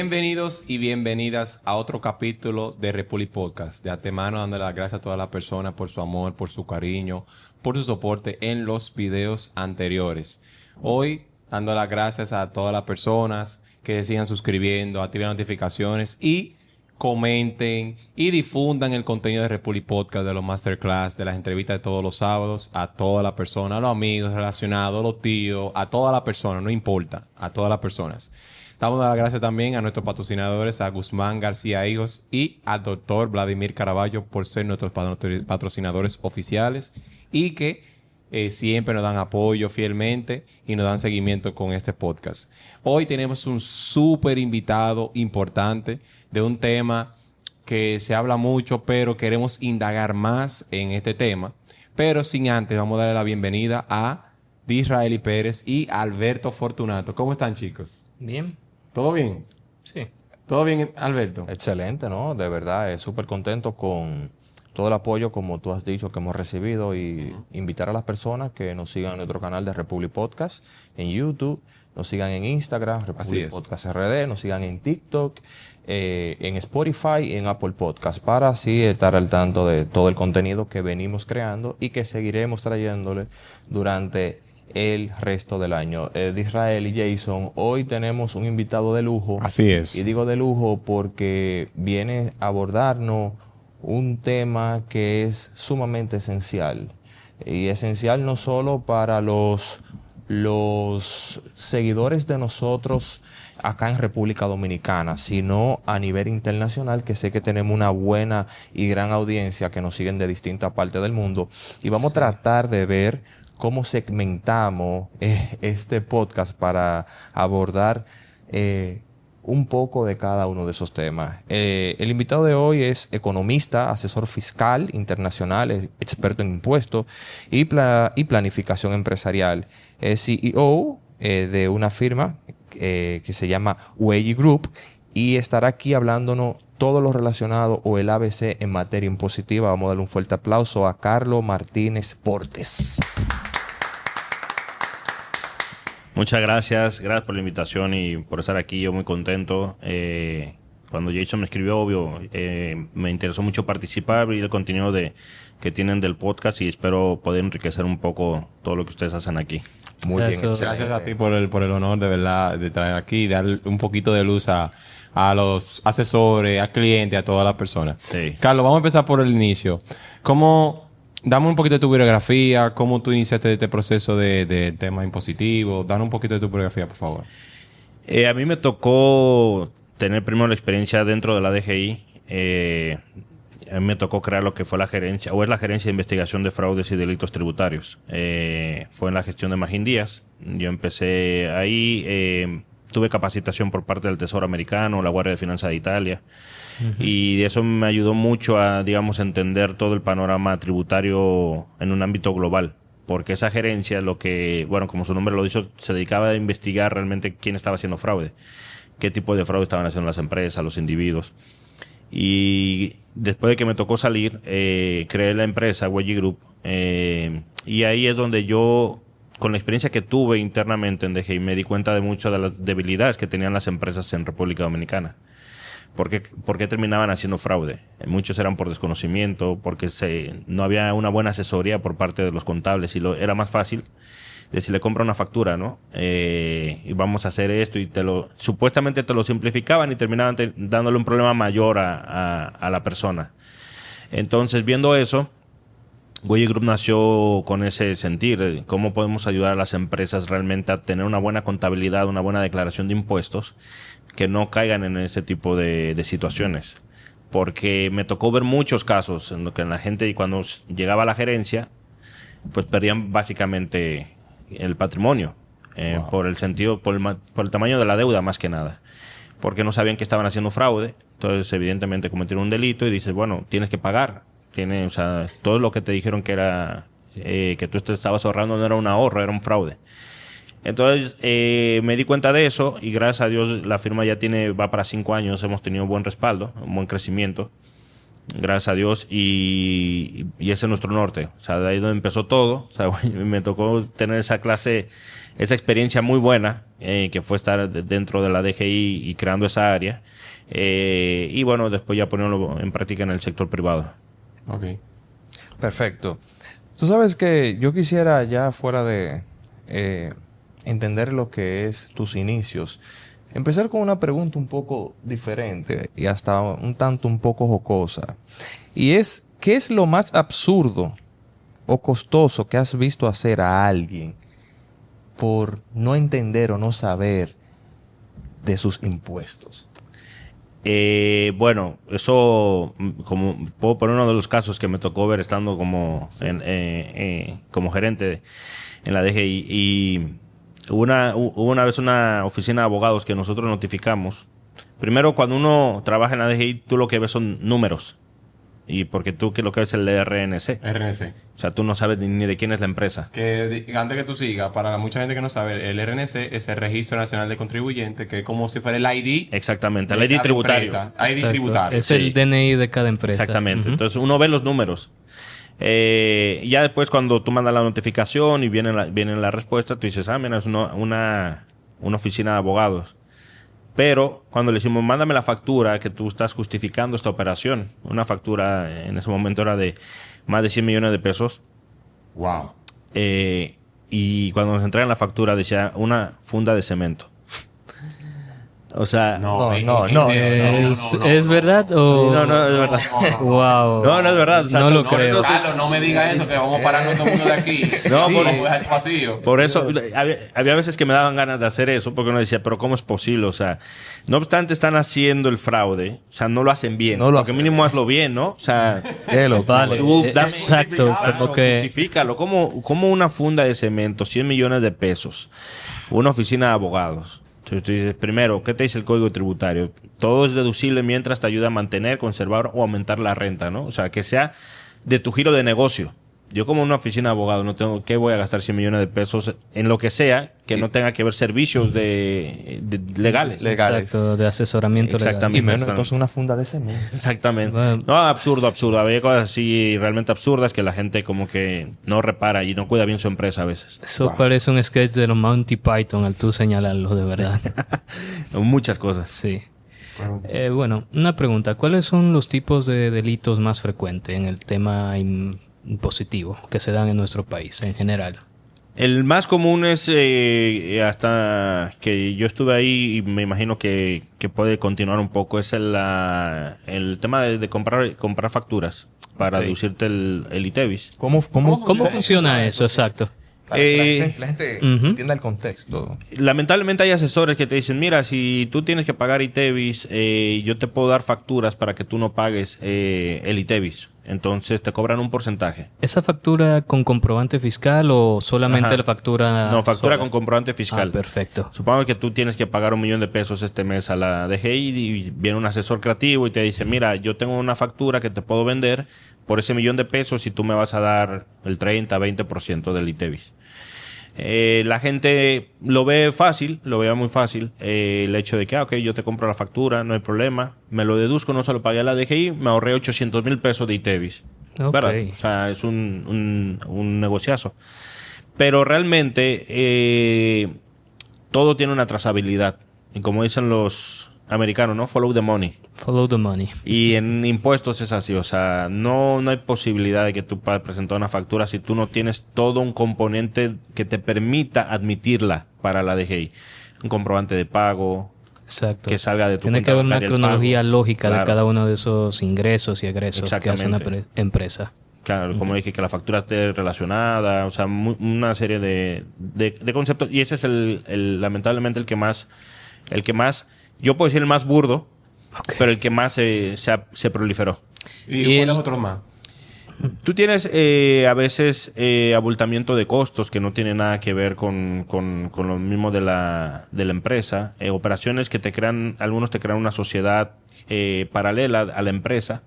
Bienvenidos y bienvenidas a otro capítulo de Repuli Podcast. De antemano, dándole las gracias a todas las personas por su amor, por su cariño, por su soporte en los videos anteriores. Hoy, dando las gracias a todas las personas que sigan suscribiendo, activen notificaciones y comenten y difundan el contenido de Repuli Podcast, de los masterclass, de las entrevistas de todos los sábados, a todas las personas, a los amigos relacionados, a los tíos, a todas las personas, no importa, a todas las personas. Damos las gracias también a nuestros patrocinadores, a Guzmán García Hijos y al doctor Vladimir Caraballo por ser nuestros patrocinadores oficiales y que siempre nos dan apoyo fielmente y nos dan seguimiento con este podcast. Hoy tenemos un súper invitado importante de un tema que se habla mucho, pero queremos indagar más en este tema. Pero sin antes, vamos a darle la bienvenida a Disraeli Pérez y Alberto Fortunato. ¿Cómo están, chicos? Bien. ¿Todo bien? Sí. ¿Todo bien, Alberto? Excelente, ¿no? De verdad, súper contento con todo el apoyo, como tú has dicho, que hemos recibido y invitar a las personas que nos sigan en nuestro canal de Repuli Podcast en YouTube, nos sigan en Instagram, Repuli Podcast RD, nos sigan en TikTok, en Spotify y en Apple Podcast para así estar al tanto de todo el contenido que venimos creando y que seguiremos trayéndole durante el resto del año. Disraeli y Jason, hoy tenemos un invitado de lujo. Así es. Y digo de lujo porque viene a abordarnos un tema que es sumamente esencial. Y esencial no solo para los seguidores de nosotros acá en República Dominicana, sino a nivel internacional, que sé que tenemos una buena y gran audiencia que nos siguen de distintas partes del mundo. Y vamos a tratar de ver cómo segmentamos este podcast para abordar un poco de cada uno de esos temas. El invitado de hoy es economista, asesor fiscal internacional, experto en impuestos y planificación empresarial. Es CEO de una firma que se llama Huelli Group y estará aquí hablándonos todo lo relacionado o el ABC en materia impositiva. Vamos a darle un fuerte aplauso a Carlos Martínez Portes. Muchas gracias por la invitación y por estar aquí. Yo muy contento. Cuando Jason me escribió, obvio, me interesó mucho participar y el contenido que tienen del podcast y espero poder enriquecer un poco todo lo que ustedes hacen aquí. Muy bien, Gracias a ti por el honor de verdad de traer aquí y dar un poquito de luz a los asesores, a clientes, a todas las personas. Sí. Carlos, vamos a empezar por el inicio. Dame un poquito de tu biografía, cómo tú iniciaste este proceso de temas impositivos. Danos un poquito de tu biografía, por favor. A mí me tocó tener primero la experiencia dentro de la DGI. A mí me tocó crear lo que fue la gerencia, o es la gerencia de investigación de fraudes y delitos tributarios. Fue en la gestión de Magín Díaz. Yo empecé ahí, tuve capacitación por parte del Tesoro Americano, la Guardia de Finanzas de Italia. Y eso me ayudó mucho a, digamos, entender todo el panorama tributario en un ámbito global. Porque esa gerencia, como su nombre lo dice, se dedicaba a investigar realmente quién estaba haciendo fraude. Qué tipo de fraude estaban haciendo las empresas, los individuos. Y después de que me tocó salir, creé la empresa Huelli Group. Y ahí es donde yo, con la experiencia que tuve internamente en DGI, me di cuenta de muchas de las debilidades que tenían las empresas en República Dominicana. ¿Por qué terminaban haciendo fraude? Muchos eran por desconocimiento, porque no había una buena asesoría por parte de los contables y era más fácil decirle compra una factura, ¿no? Y vamos a hacer esto y supuestamente te lo simplificaban y terminaban dándole un problema mayor a la persona. Entonces, viendo eso, Huelli Group nació con ese sentir. ¿Cómo podemos ayudar a las empresas realmente a tener una buena contabilidad, una buena declaración de impuestos, que no caigan en ese tipo de situaciones? Porque me tocó ver muchos casos en los que la gente, cuando llegaba a la gerencia, pues perdían básicamente el patrimonio. Wow. Por el tamaño de la deuda, más que nada. Porque no sabían que estaban haciendo fraude. Entonces, evidentemente, cometieron un delito y dices, bueno, tienes que pagar. Todo lo que te dijeron que era que tú te estabas ahorrando no era un ahorro, era un fraude. Entonces me di cuenta de eso y gracias a Dios la firma ya va para 5 años, hemos tenido buen respaldo, un buen crecimiento gracias a Dios, y ese es nuestro norte. O sea, de ahí donde empezó todo. O sea, me tocó tener esa clase, esa experiencia muy buena, que fue estar dentro de la DGI y creando esa área. Y bueno, después ya ponerlo en práctica en el sector privado. Ok. Perfecto. Tú sabes que yo quisiera ya fuera de entender lo que es tus inicios, empezar con una pregunta un poco diferente y hasta un poco jocosa. Y es, ¿qué es lo más absurdo o costoso que has visto hacer a alguien por no entender o no saber de sus impuestos? Bueno, eso, como puedo poner uno de los casos que me tocó ver estando como, como gerente en la DGI, y hubo una vez una oficina de abogados que nosotros notificamos. Primero, cuando uno trabaja en la DGI, tú lo que ves son números. Y porque tú que lo que ves es el RNC. RNC. O sea, tú no sabes ni de quién es la empresa. Que antes que tú sigas, para mucha gente que no sabe, el RNC es el Registro Nacional de Contribuyentes, que es como si fuera el ID. Exactamente, el de ID cada tributario. empresa. ID Exacto. tributario. Es Sí. el DNI de cada empresa. Exactamente. Ujú. Entonces uno ve los números. Ya después cuando tú mandas la notificación y viene la respuesta, tú dices, mira, es una oficina de abogados. Pero cuando le decimos, mándame la factura que tú estás justificando esta operación, una factura en ese momento era de más de 100 millones de pesos, Wow. y cuando nos entregan la factura decía una funda de cemento. O sea, No. ¿Es verdad o...? No, es verdad. Wow. No es verdad. O sea, No lo no, creo. Carlos, no me digas eso, que vamos parando todo el mundo de aquí. No, Sí, por- vamos a dejar esto vacío. Por eso, había veces que me daban ganas de hacer eso, porque uno decía, pero ¿cómo es posible? O sea, no obstante están haciendo el fraude, o sea, no lo hacen bien. No lo porque hacen mínimo hazlo bien, ¿no? O sea, ¿Qué lo Vale. tú dame Exacto, justificado, como que- justifícalo. ¿Cómo una funda de cemento, 100 millones de pesos, una oficina de abogados? Entonces tú dices, primero, ¿qué te dice el Código Tributario? Todo es deducible mientras te ayuda a mantener, conservar o aumentar la renta, ¿no? O sea, que sea de tu giro de negocio. Yo como una oficina de abogados no tengo, ¿qué voy a gastar 100 millones de pesos en lo que sea que no tenga que ver servicios legales? Exacto, de asesoramiento legal. Exactamente. Y menos entonces una funda de cemento. Exactamente. Bueno. No, absurdo. Había cosas así realmente absurdas que la gente como que no repara y no cuida bien su empresa a veces. Eso parece un sketch de los Monty Python al tú señalarlo, de verdad. Muchas cosas. Sí. Bueno, una pregunta. ¿Cuáles son los tipos de delitos más frecuentes en el tema impositivo que se dan en nuestro país en general? El más común es, hasta que yo estuve ahí y me imagino que puede continuar un poco, es el tema de comprar facturas para Ok. deducirte el ITEVIS. ¿Cómo ¿Cómo funciona eso? Exacto. Para que Eh, la gente ujú. entienda el contexto. Lamentablemente hay asesores que te dicen, mira, si tú tienes que pagar ITEVIS, yo te puedo dar facturas para que tú no pagues el ITEVIS. Entonces te cobran un porcentaje. ¿Esa factura con comprobante fiscal o solamente Ajá. la factura? No, factura sola? con comprobante fiscal. Ah, perfecto. Supongo que tú tienes que pagar $1 millón este mes a la DGI y viene un asesor creativo y te dice, mira, yo tengo una factura que te puedo vender por ese $1 millón y tú me vas a dar el 30-20% del ITEVIS. La gente lo ve fácil, lo ve muy fácil, el hecho de que, ok, yo te compro la factura, no hay problema, me lo deduzco, no se lo pagué a la DGI, me ahorré 800,000 pesos de ITEVIS. Ok. ¿Verdad? O sea, es un negociazo. Pero realmente todo tiene una trazabilidad. Y como dicen los americanos, ¿no? Follow the money. Follow the money. Y en impuestos es así, o sea, no hay posibilidad de que tú puedas presentar una factura si tú no tienes todo un componente que te permita admitirla para la DGI. Un comprobante de pago, Exacto. que salga de tu Tiene cuenta que haber una bancaria el cronología pago. lógica de Claro. cada uno de esos ingresos y egresos que hace una Exactamente. empresa. Claro, como dije, que la factura esté relacionada, o sea, una serie de conceptos. Y ese es lamentablemente el que más, yo puedo decir el más burdo, Ok. pero el que más se proliferó. ¿Y Y cuáles el- otros más? Tú tienes a veces abultamiento de costos que no tiene nada que ver con lo mismo de la empresa. Operaciones que algunos te crean una sociedad paralela a la empresa,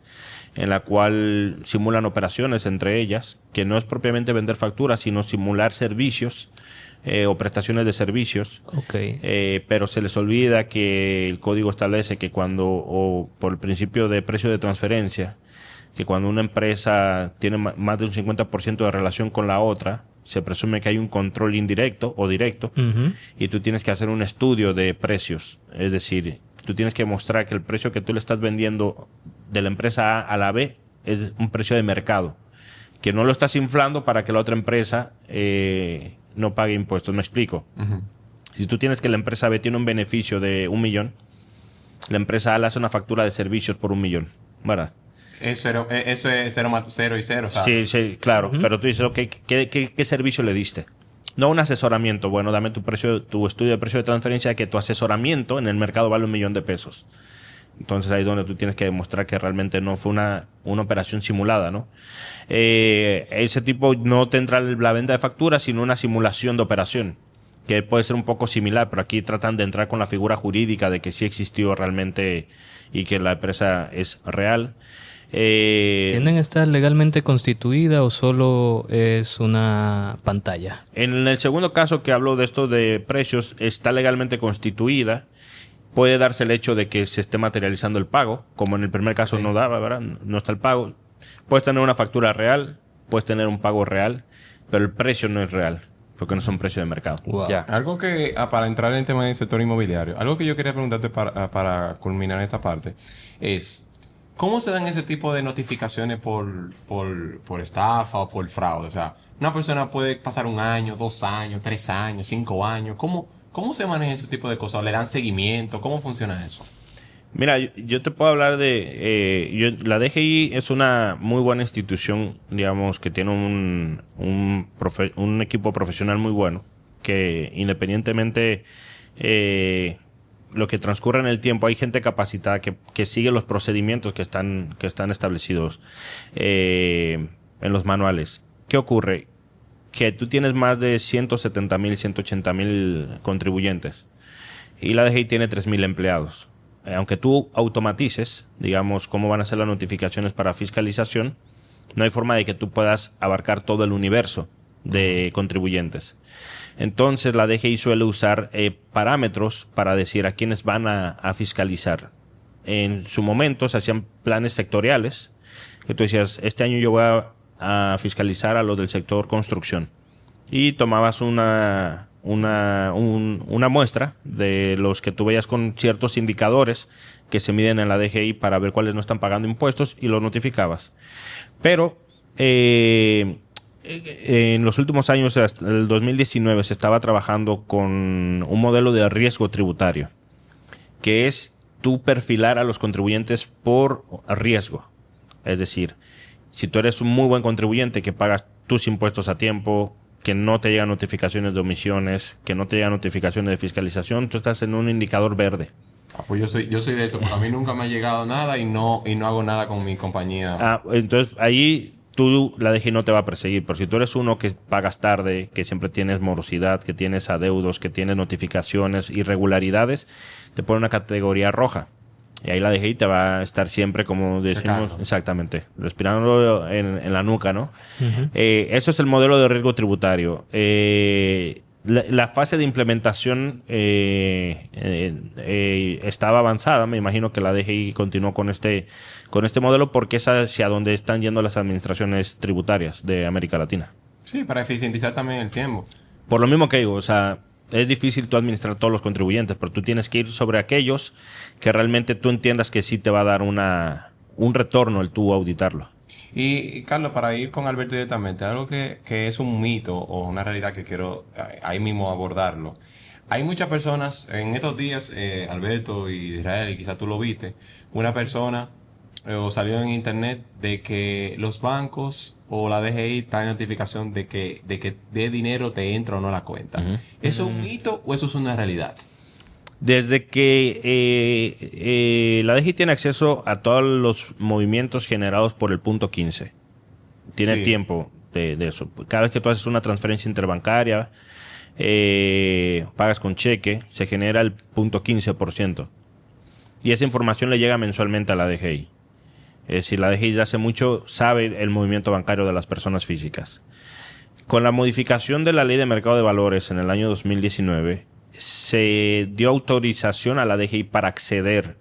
en la cual simulan operaciones entre ellas, que no es propiamente vender facturas, sino simular servicios o prestaciones de servicios. Ok. Pero se les olvida que el código establece que o por el principio de precio de transferencia, que cuando una empresa tiene más de un 50% de relación con la otra, se presume que hay un control indirecto o directo, y tú tienes que hacer un estudio de precios. Es decir, tú tienes que mostrar que el precio que tú le estás vendiendo de la empresa A a la B es un precio de mercado, que no lo estás inflando para que la otra empresa no pague impuestos. Me explico. Si tú tienes que la empresa B tiene un beneficio de 1 millón, la empresa A le hace una factura de servicios por 1 millón, ¿verdad? Eso es 0 más 0 y 0, ¿sabes? Sí, claro. Pero tú dices, okay, ¿qué servicio le diste? No un asesoramiento. Bueno, dame tu estudio de precio de transferencia, que tu asesoramiento en el mercado vale 1 millón de pesos. Entonces ahí es donde tú tienes que demostrar que realmente no fue una operación simulada, ¿no? Ese tipo no tendrá la venta de facturas, sino una simulación de operación, que puede ser un poco similar, pero aquí tratan de entrar con la figura jurídica de que sí existió realmente y que la empresa es real. ¿Tienden a estar legalmente constituida o solo es una pantalla? En el segundo caso que hablo de esto de precios, está legalmente constituida. Puede darse el hecho de que se esté materializando el pago, como en el primer caso no daba, ¿verdad? No está el pago. Puedes tener una factura real, puedes tener un pago real, pero el precio no es real, porque no son precios de mercado. Wow. Ya. Algo que, para entrar en el tema del sector inmobiliario, algo que yo quería preguntarte para culminar esta parte es, ¿cómo se dan ese tipo de notificaciones por estafa o por fraude? O sea, una persona puede pasar 1 año, 2 años, 3 años, 5 años. ¿Cómo se maneja ese tipo de cosas? ¿Le dan seguimiento? ¿Cómo funciona eso? Mira, yo te puedo hablar de... la DGI es una muy buena institución, digamos, que tiene un equipo profesional muy bueno, que independientemente lo que transcurre en el tiempo, hay gente capacitada que sigue los procedimientos que están establecidos en los manuales. ¿Qué ocurre? Que tú tienes más de 170,000, 180,000 contribuyentes y la DGI tiene 3,000 empleados. Aunque tú automatices, digamos, cómo van a ser las notificaciones para fiscalización, no hay forma de que tú puedas abarcar todo el universo de contribuyentes. Entonces la DGI suele usar parámetros para decir a quiénes van a fiscalizar. En su momento se hacían planes sectoriales, que tú decías, este año yo voy a fiscalizar a los del sector construcción. Y tomabas una muestra de los que tú veías con ciertos indicadores que se miden en la DGI para ver cuáles no están pagando impuestos y los notificabas. Pero en los últimos años, hasta el 2019, se estaba trabajando con un modelo de riesgo tributario, que es tú perfilar a los contribuyentes por riesgo. Es decir, si tú eres un muy buen contribuyente que pagas tus impuestos a tiempo, que no te llegan notificaciones de omisiones, que no te llegan notificaciones de fiscalización, tú estás en un indicador verde. Pues yo soy de eso, porque a mí nunca me ha llegado nada y no hago nada con mi compañía. Entonces ahí la DGI no te va a perseguir, pero si tú eres uno que pagas tarde, que siempre tienes morosidad, que tienes adeudos, que tienes notificaciones, irregularidades, te pone una categoría roja. Y ahí la DGI te va a estar siempre, como decimos, checando. exactamente, respirando en la nuca, ¿no? Eso es el modelo de riesgo tributario. La fase de implementación estaba avanzada. Me imagino que la DGI continuó con este modelo porque es hacia donde están yendo las administraciones tributarias de América Latina. Sí, para eficientizar también el tiempo. Por lo mismo que digo, o sea, es difícil tú administrar todos los contribuyentes, pero tú tienes que ir sobre aquellos que realmente tú entiendas que sí te va a dar un retorno el tú auditarlo. Y Carlos, para ir con Alberto directamente, algo que es un mito o una realidad que quiero ahí mismo abordarlo. Hay muchas personas, en estos días, Alberto y Israel, y quizás tú lo viste, una persona o salió en internet de que los bancos o la DGI está en notificación de que de dinero te entra o no a la cuenta. ¿Eso es un mito o eso es una realidad? Desde que la DGI tiene acceso a todos los movimientos generados por el punto 15. Tiene tiempo de eso. Cada vez que tú haces una transferencia interbancaria, pagas con cheque, se genera el punto 15%. Y esa información le llega mensualmente a la DGI. Es decir, la DGI ya hace mucho sabe el movimiento bancario de las personas físicas. Con la modificación de la Ley de Mercado de Valores en el año 2019, se dio autorización a la DGI para acceder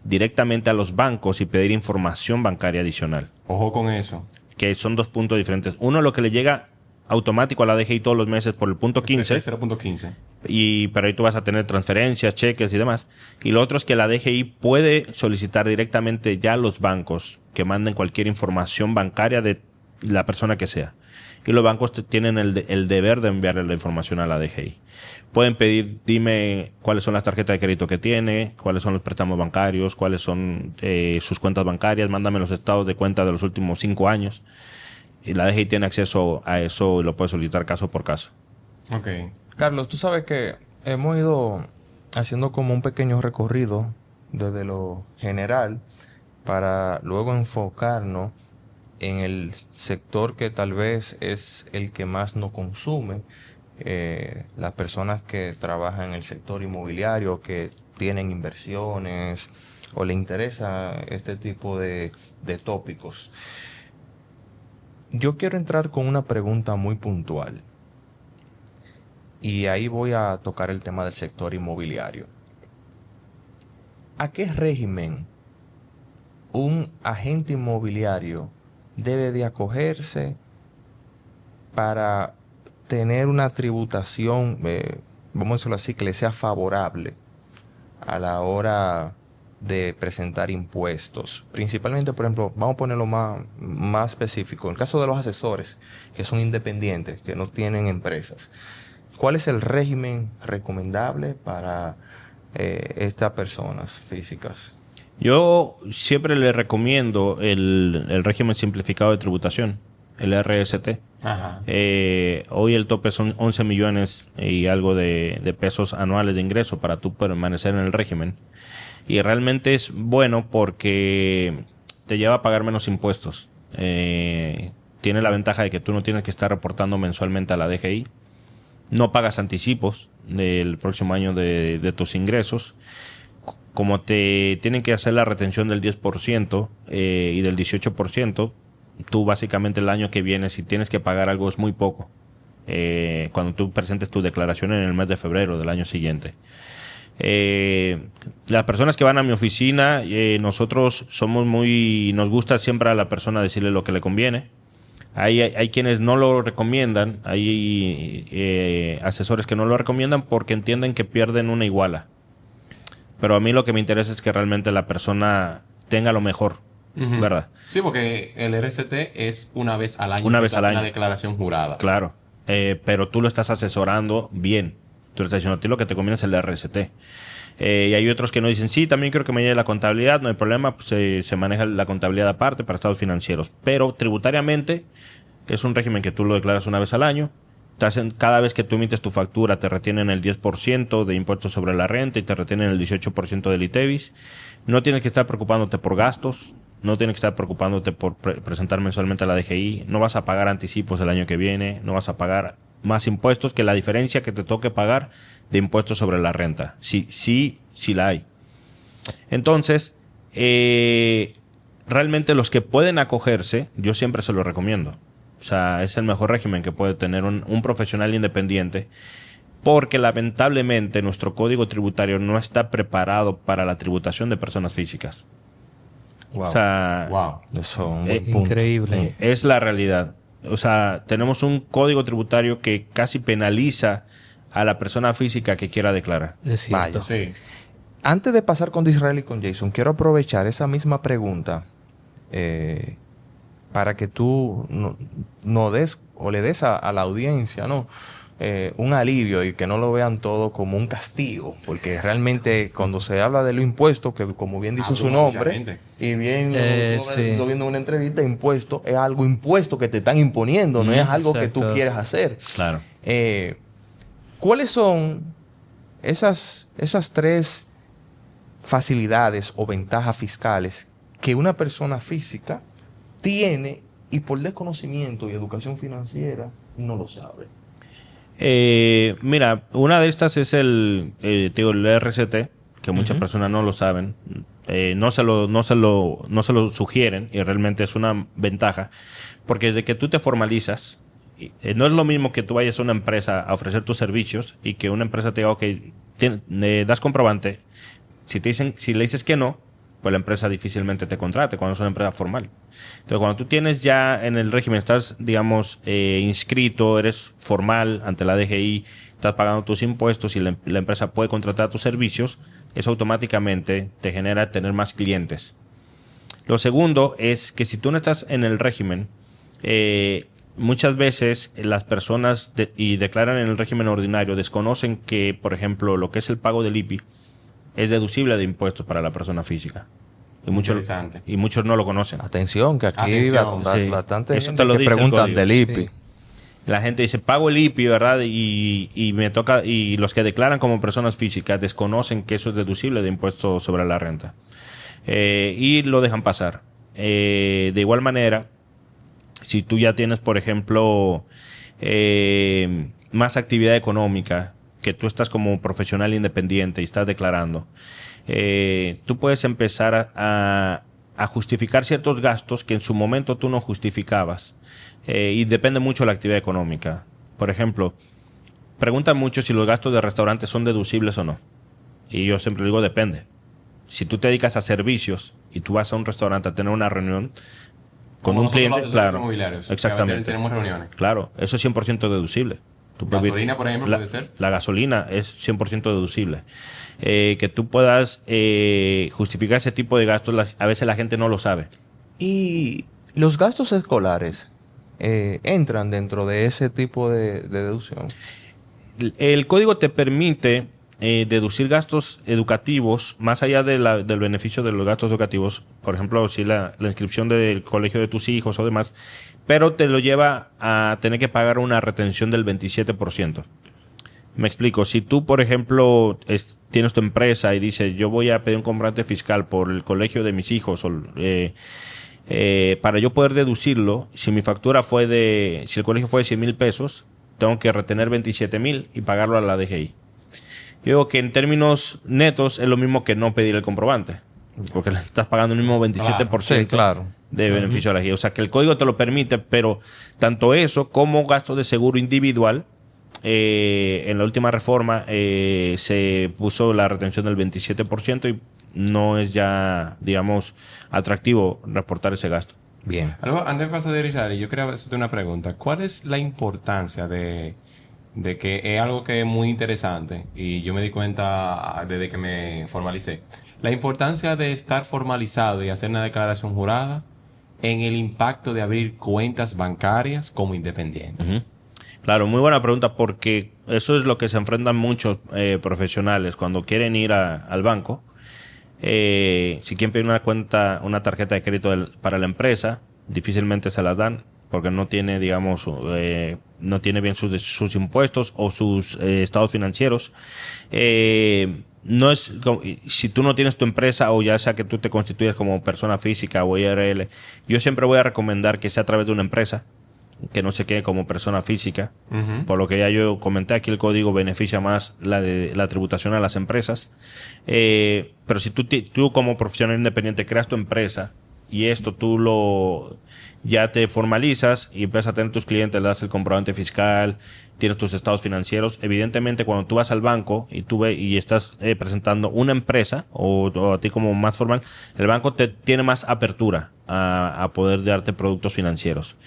directamente a los bancos y pedir información bancaria adicional. Ojo con eso. Que son dos puntos diferentes. Uno, lo que le llega automático a la DGI todos los meses por el punto 15. 0.15. Pero ahí tú vas a tener transferencias, cheques y demás. Y lo otro es que la DGI puede solicitar directamente ya a los bancos que manden cualquier información bancaria de la persona que sea. Y los bancos tienen el deber de enviarle la información a la DGI. Pueden pedir, dime cuáles son las tarjetas de crédito que tiene, cuáles son los préstamos bancarios, cuáles son sus cuentas bancarias, mándame los estados de cuenta de los últimos 5 años. Y la DGI tiene acceso a eso y lo puede solicitar caso por caso. Ok. Carlos, tú sabes que hemos ido haciendo como un pequeño recorrido desde lo general para luego enfocarnos en el sector que tal vez es el que más nos consume, las personas que trabajan en el sector inmobiliario, que tienen inversiones o le interesa este tipo de tópicos. Yo quiero entrar con una pregunta muy puntual y ahí voy a tocar el tema del sector inmobiliario. ¿A qué régimen un agente inmobiliario debe de acogerse para tener una tributación, vamos a decirlo así, que le sea favorable a la hora de presentar impuestos? Principalmente, por ejemplo, vamos a ponerlo más específico. En el caso de los asesores, que son independientes, que no tienen empresas, ¿cuál es el régimen recomendable para estas personas físicas? Yo siempre le recomiendo el régimen simplificado de tributación, el RST. Ajá. Hoy el tope son 11 millones y algo de pesos anuales de ingreso para tú permanecer en el régimen. Y realmente es bueno porque te lleva a pagar menos impuestos. Tiene la ventaja de que tú no tienes que estar reportando mensualmente a la DGI. No pagas anticipos del próximo año de tus ingresos. Como te tienen que hacer la retención del 10% y del 18%, tú básicamente el año que viene, si tienes que pagar algo, es muy poco. Cuando tú presentes tu declaración en el mes de febrero del año siguiente. Las personas que van a mi oficina, nosotros nos gusta siempre a la persona decirle lo que le conviene. Hay quienes no lo recomiendan, hay asesores que no lo recomiendan porque entienden que pierden una iguala. Pero a mí lo que me interesa es que realmente la persona tenga lo mejor, ¿verdad? Sí, porque el RST es una vez al año. Una vez al año. Una declaración jurada. Claro, pero tú lo estás asesorando bien. Tú le estás diciendo a ti lo que te conviene es el RST. Y hay otros que no dicen, sí, también quiero que me llegue la contabilidad, no hay problema, pues, se maneja la contabilidad aparte para estados financieros. Pero tributariamente es un régimen que tú lo declaras una vez al año. Cada vez que tú emites tu factura te retienen el 10% de impuestos sobre la renta y te retienen el 18% del ITEVIS. No tienes que estar preocupándote por gastos, no tienes que estar preocupándote por presentar mensualmente a la DGI, no vas a pagar anticipos el año que viene, no vas a pagar más impuestos que la diferencia que te toque pagar de impuestos sobre la renta. Sí la hay. Entonces, realmente los que pueden acogerse, yo siempre se lo recomiendo. O sea, es el mejor régimen que puede tener un profesional independiente, porque lamentablemente nuestro código tributario no está preparado para la tributación de personas físicas. Wow. O sea, Eso es un buen punto. Increíble. es la realidad. O sea, tenemos un código tributario que casi penaliza a la persona física que quiera declarar. Es cierto. Vaya. Sí. Antes de pasar con Disrael y con Jason, quiero aprovechar esa misma pregunta para que tú no des o le des a la audiencia, ¿no? Un alivio y que no lo vean todo como un castigo, porque realmente cuando se habla de los impuestos, que como bien dice su Abruma mucha nombre, gente. y bien Sí. lo viendo en una entrevista, impuesto es algo impuesto que te están imponiendo, no es algo que tú Exacto. quieres hacer. Claro. ¿Cuáles son esas 3 facilidades o ventajas fiscales que una persona física tiene y por desconocimiento y educación financiera no lo sabe? Mira, una de estas es el RCT, que muchas personas no lo saben. No se lo sugieren y realmente es una ventaja, porque desde que tú te formalizas no es lo mismo que tú vayas a una empresa a ofrecer tus servicios y que una empresa te diga, ok, das comprobante. Si le dices que no, pues la empresa difícilmente te contrate cuando es una empresa formal. Entonces, cuando tú tienes ya en el régimen, estás, digamos, inscrito, eres formal ante la DGI, estás pagando tus impuestos y la empresa puede contratar tus servicios, eso automáticamente te genera tener más clientes. Lo segundo es que si tú no estás en el régimen, muchas veces las personas y declaran en el régimen ordinario, desconocen que, por ejemplo, lo que es el pago del IPI es deducible de impuestos para la persona física. Y muchos no lo conocen. Atención, que aquí sí. bastante Eso gente te lo que dice el preguntan código. del IPI. Sí. La gente dice, pago el IPI, ¿verdad? Y me toca, y los que declaran como personas físicas desconocen que eso es deducible de impuestos sobre la renta. Y lo dejan pasar. De igual manera, si tú ya tienes, por ejemplo, más actividad económica, que tú estás como profesional independiente y estás declarando, tú puedes empezar a justificar ciertos gastos que en su momento tú no justificabas. Y depende mucho de la actividad económica. Por ejemplo, preguntan mucho si los gastos de restaurante son deducibles o no. Y yo siempre digo, depende. Si tú te dedicas a servicios y tú vas a un restaurante a tener una reunión con un cliente, claro, exactamente, tenemos reuniones. Claro, eso es 100% deducible. Gasolina, por ejemplo, puede ser. La gasolina es 100% deducible. Que tú puedas justificar ese tipo de gastos, a veces la gente no lo sabe. Y los gastos escolares entran dentro de ese tipo de deducción. El código te permite deducir gastos educativos más allá del beneficio de los gastos educativos. Por ejemplo, si la inscripción del colegio de tus hijos o demás, pero te lo lleva a tener que pagar una retención del 27%. Me explico. Si tú, por ejemplo, tienes tu empresa y dices, yo voy a pedir un comprobante fiscal por el colegio de mis hijos, para yo poder deducirlo, si mi factura si el colegio fue de 100 mil pesos, tengo que retener 27 mil y pagarlo a la DGI. Yo digo que en términos netos es lo mismo que no pedir el comprobante, porque le estás pagando el mismo 27% Sí, claro. de beneficio a la DGI. O sea que el código te lo permite, pero tanto eso como gasto de seguro individual, en la última reforma se puso la retención del 27% y no es ya, digamos, atractivo reportar ese gasto. Bien. Antes de pasar de Israel, yo quería hacerte una pregunta. ¿Cuál es la importancia de que es algo que es muy interesante y yo me di cuenta desde que me formalicé? La importancia de estar formalizado y hacer una declaración jurada en el impacto de abrir cuentas bancarias como independiente. Uh-huh. Claro, muy buena pregunta, porque eso es lo que se enfrentan muchos profesionales cuando quieren ir al banco. Si quieren pedir una tarjeta de crédito para la empresa, difícilmente se las dan porque no tiene, digamos, no tiene bien sus impuestos o sus estados financieros. No es si tú no tienes tu empresa o ya sea que tú te constituyes como persona física o IRL, yo siempre voy a recomendar que sea a través de una empresa, que no se quede como persona física. Uh-huh. Por lo que ya yo comenté, aquí el código beneficia más la tributación a las empresas. Pero si tú como profesional independiente creas tu empresa y esto ya te formalizas y empiezas a tener tus clientes, le das el comprobante fiscal, tienes tus estados financieros. Evidentemente, cuando tú vas al banco y tú ves y estás presentando una empresa o a ti como más formal, el banco te tiene más apertura a poder darte productos financieros.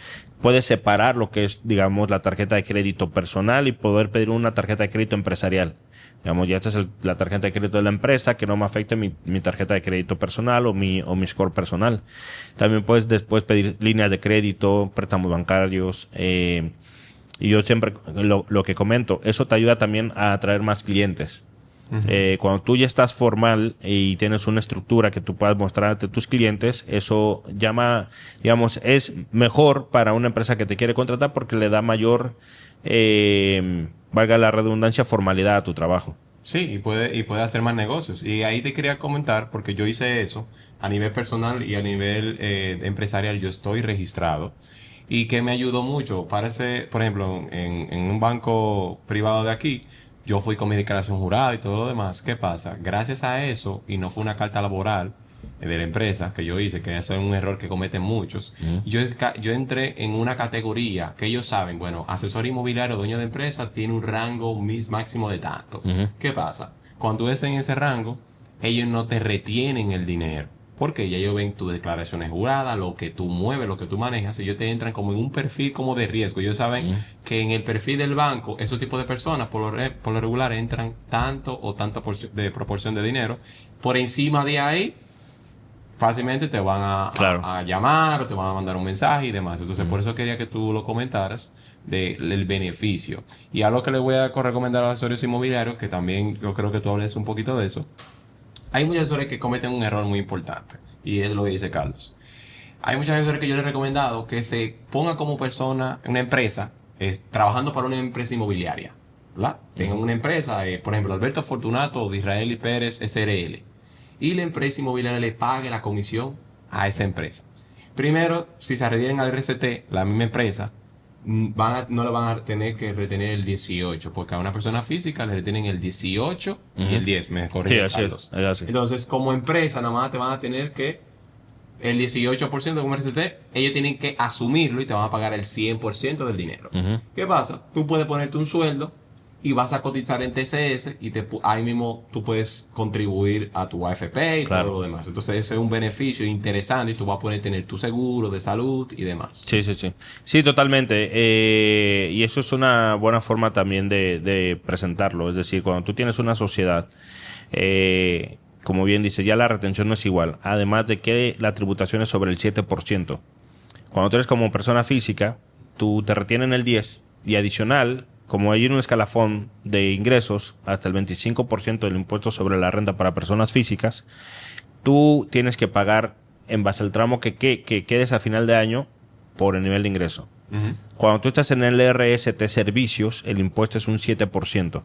Puedes separar lo que es, digamos, la tarjeta de crédito personal y poder pedir una tarjeta de crédito empresarial. Digamos, ya esta es la tarjeta de crédito de la empresa, que no me afecte mi tarjeta de crédito personal o mi score personal. También puedes después pedir líneas de crédito, préstamos bancarios. Y yo siempre lo que comento, eso te ayuda también a atraer más clientes. Uh-huh. Cuando tú ya estás formal y tienes una estructura que tú puedas mostrar ante tus clientes, eso es mejor para una empresa que te quiere contratar porque le da mayor, valga la redundancia, formalidad a tu trabajo. Sí, y puede hacer más negocios. Y ahí te quería comentar, porque yo hice eso a nivel personal y a nivel empresarial. Yo estoy registrado y que me ayudó mucho. Parece, por ejemplo, en un banco privado de aquí, yo fui con mi declaración jurada y todo lo demás. ¿Qué pasa? Gracias a eso, y no fue una carta laboral, de la empresa que yo hice, que eso es un error que cometen muchos, yo entré en una categoría que ellos saben, bueno, asesor inmobiliario, dueño de empresa, tiene un rango máximo de tanto. ¿Qué pasa? Cuando tú estás en ese rango, ellos no te retienen el dinero. Porque ya ellos ven tus declaraciones juradas, lo que tú mueves, lo que tú manejas, ellos te entran como en un perfil como de riesgo. Ellos saben que en el perfil del banco, esos tipos de personas, por lo regular, entran tanto o tanta de proporción de dinero. Por encima de ahí, fácilmente te van a llamar o te van a mandar un mensaje y demás. Entonces, por eso quería que tú lo comentaras del beneficio. Y algo que les voy a recomendar a los asesores inmobiliarios, que también yo creo que tú hables un poquito de eso. Hay muchos asesores que cometen un error muy importante, y es lo que dice Carlos. Hay muchos asesores que yo les he recomendado que se ponga como persona en una empresa, trabajando para una empresa inmobiliaria, ¿verdad? Tengan una empresa, por ejemplo, Alberto Fortunato de Israel y Pérez SRL, y la empresa inmobiliaria le pague la comisión a esa empresa. Primero, si se adhieren al RCT, la misma empresa, no le van a tener que retener el 18, porque a una persona física le retienen el 18 y el 10, me corrige Carlos. Entonces, como empresa, nada más te van a tener que el 18% de un RCT, ellos tienen que asumirlo y te van a pagar el 100% del dinero. ¿Qué pasa? Tú puedes ponerte un sueldo y vas a cotizar en TCS y ahí mismo tú puedes contribuir a tu AFP y todo lo demás. Entonces ese es un beneficio interesante y tú vas a poder tener tu seguro de salud y demás. Sí. Sí, totalmente. Y eso es una buena forma también de presentarlo. Es decir, cuando tú tienes una sociedad, como bien dice, ya la retención no es igual. Además de que la tributación es sobre el 7%. Cuando tú eres como persona física, tú te retienen el 10% y adicional, como hay un escalafón de ingresos hasta el 25% del impuesto sobre la renta para personas físicas, tú tienes que pagar en base al tramo que quedes a final de año por el nivel de ingreso. Cuando tú estás en el RST servicios, el impuesto es un 7%.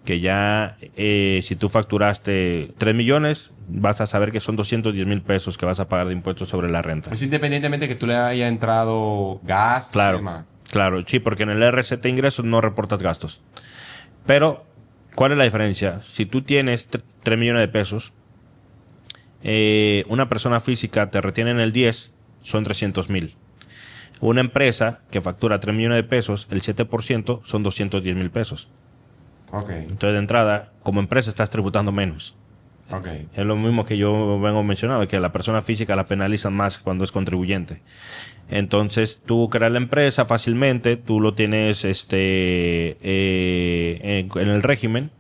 Que ya si tú facturaste 3 millones, vas a saber que son 210,000 pesos que vas a pagar de impuestos sobre la renta. Pues independientemente que tú le haya entrado gastos y demás. Claro, sí, porque en el RCT ingresos no reportas gastos. Pero, ¿cuál es la diferencia? Si tú tienes 3 millones de pesos, una persona física te retiene en el 10, son 300,000. Una empresa que factura 3 millones de pesos, el 7% son 210,000 pesos. Entonces, de entrada, como empresa estás tributando menos. Es lo mismo que yo vengo mencionando, que la persona física la penalizan más cuando es contribuyente. Entonces, tú creas la empresa fácilmente, tú lo tienes en el régimen,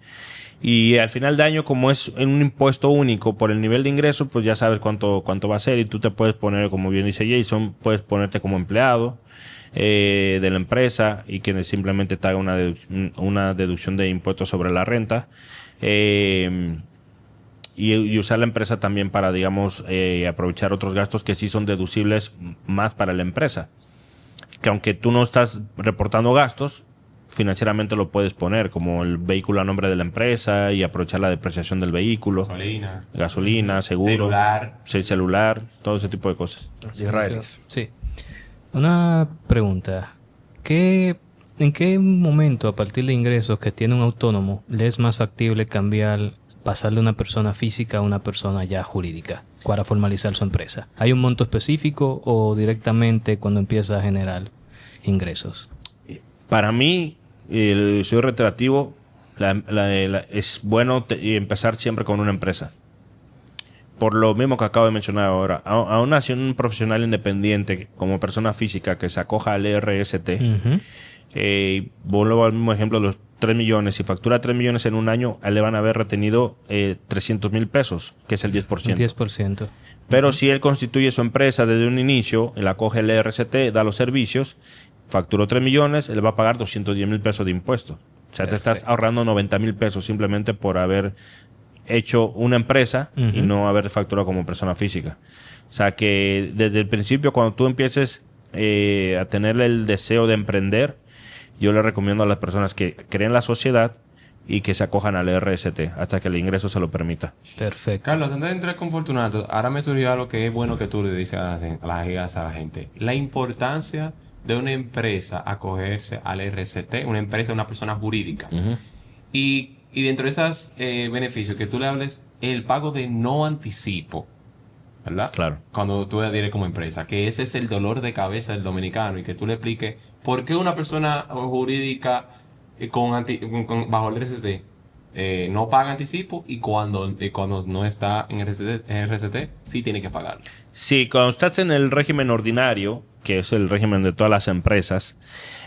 y al final de año, como es en un impuesto único por el nivel de ingreso, pues ya sabes cuánto va a ser, y tú te puedes poner, como bien dice Jason, puedes ponerte como empleado de la empresa y que simplemente te haga una deducción de impuestos sobre la renta. Y usar la empresa también para, digamos, aprovechar otros gastos que sí son deducibles más para la empresa. Que aunque tú no estás reportando gastos, financieramente lo puedes poner, como el vehículo a nombre de la empresa y aprovechar la depreciación del vehículo. Gasolina, seguro. Celular, todo ese tipo de cosas. Israelis. Sí. Una pregunta. ¿En qué momento, a partir de ingresos que tiene un autónomo, le es más factible pasar de una persona física a una persona ya jurídica para formalizar su empresa? ¿Hay un monto específico o directamente cuando empieza a generar ingresos? Para mí, soy reiterativo, es bueno empezar siempre con una empresa. Por lo mismo que acabo de mencionar ahora, aún así un profesional independiente como persona física que se acoja al RST, vuelvo al mismo ejemplo de los 3 millones, si factura 3 millones en un año, a él le van a haber retenido 300,000 pesos, que es el 10%. 10%. Pero si él constituye su empresa desde un inicio, él acoge el RCT, da los servicios, facturó 3 millones, él va a pagar 210,000 pesos de impuestos. O sea, te estás ahorrando 90,000 pesos simplemente por haber hecho una empresa y no haber facturado como persona física. O sea, que desde el principio, cuando tú empieces a tener el deseo de emprender, yo le recomiendo a las personas que creen la sociedad y que se acojan al RST hasta que el ingreso se lo permita. Perfecto. Carlos, antes de entrar con Fortunato, ahora me surgió algo que es bueno que tú le dices a la gente. La importancia de una empresa acogerse al RST, una empresa, una persona jurídica. Y dentro de esos beneficios que tú le hables, el pago de no anticipo. ¿verdad? Claro. Cuando tú adhieres como empresa, que ese es el dolor de cabeza del dominicano y que tú le expliques por qué una persona jurídica bajo el RCT no paga anticipo y cuando no está en RCT sí tiene que pagarlo. Sí, cuando estás en el régimen ordinario, que es el régimen de todas las empresas,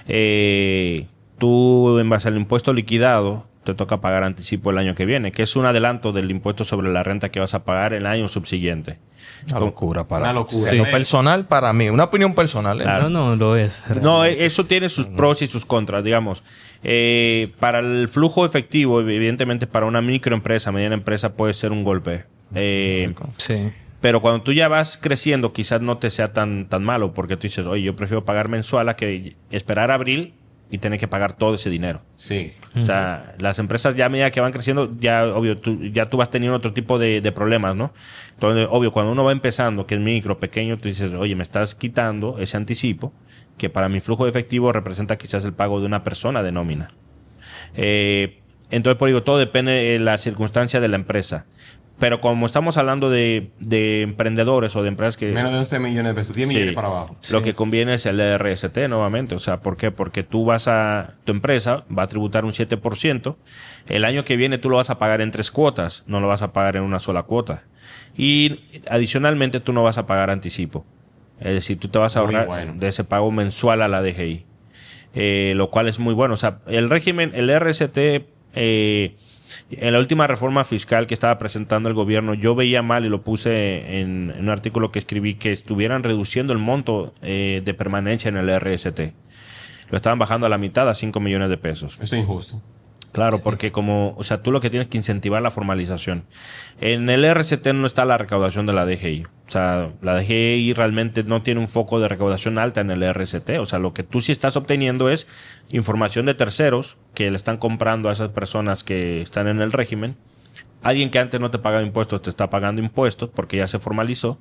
tú en base al impuesto liquidado te toca pagar anticipo el año que viene, que es un adelanto del impuesto sobre la renta que vas a pagar el año subsiguiente. Una locura para Una locura. En lo personal, para mí. Una opinión personal. Claro. No lo es. No, eso tiene sus pros y sus contras, digamos. Para el flujo efectivo, evidentemente para una microempresa, mediana empresa, puede ser un golpe. Sí. Pero cuando tú ya vas creciendo, quizás no te sea tan malo, porque tú dices, oye, yo prefiero pagar mensual a que esperar abril y tener que pagar todo ese dinero. Sí. O sea, las empresas ya a medida que van creciendo, ya obvio, tú vas teniendo otro tipo de problemas, ¿no? Entonces, obvio, cuando uno va empezando, que es micro, pequeño, tú dices, oye, me estás quitando ese anticipo, que para mi flujo de efectivo representa quizás el pago de una persona de nómina. Entonces, por digo, todo depende de la circunstancia de la empresa. Pero como estamos hablando de emprendedores o de empresas que... Menos de 11 millones de pesos, 10 Sí. millones para abajo. Lo que conviene es el RST nuevamente. O sea, ¿por qué? Porque tu empresa va a tributar un 7%. El año que viene tú lo vas a pagar en 3 cuotas. No lo vas a pagar en una sola cuota. Y adicionalmente tú no vas a pagar anticipo. Es decir, tú te vas a Muy ahorrar bueno. de ese pago mensual a la DGI. Lo cual es muy bueno. O sea, el régimen, el RST... en la última reforma fiscal que estaba presentando el gobierno, yo veía mal y lo puse en un artículo que escribí, que estuvieran reduciendo el monto de permanencia en el RST. Lo estaban bajando a la mitad, a 5 millones de pesos. Eso es injusto. Claro, porque o sea, tú lo que tienes que incentivar la formalización. En el RCT no está la recaudación de la DGI. O sea, la DGI realmente no tiene un foco de recaudación alta en el RCT. O sea, lo que tú sí estás obteniendo es información de terceros que le están comprando a esas personas que están en el régimen. Alguien que antes no te pagaba impuestos te está pagando impuestos porque ya se formalizó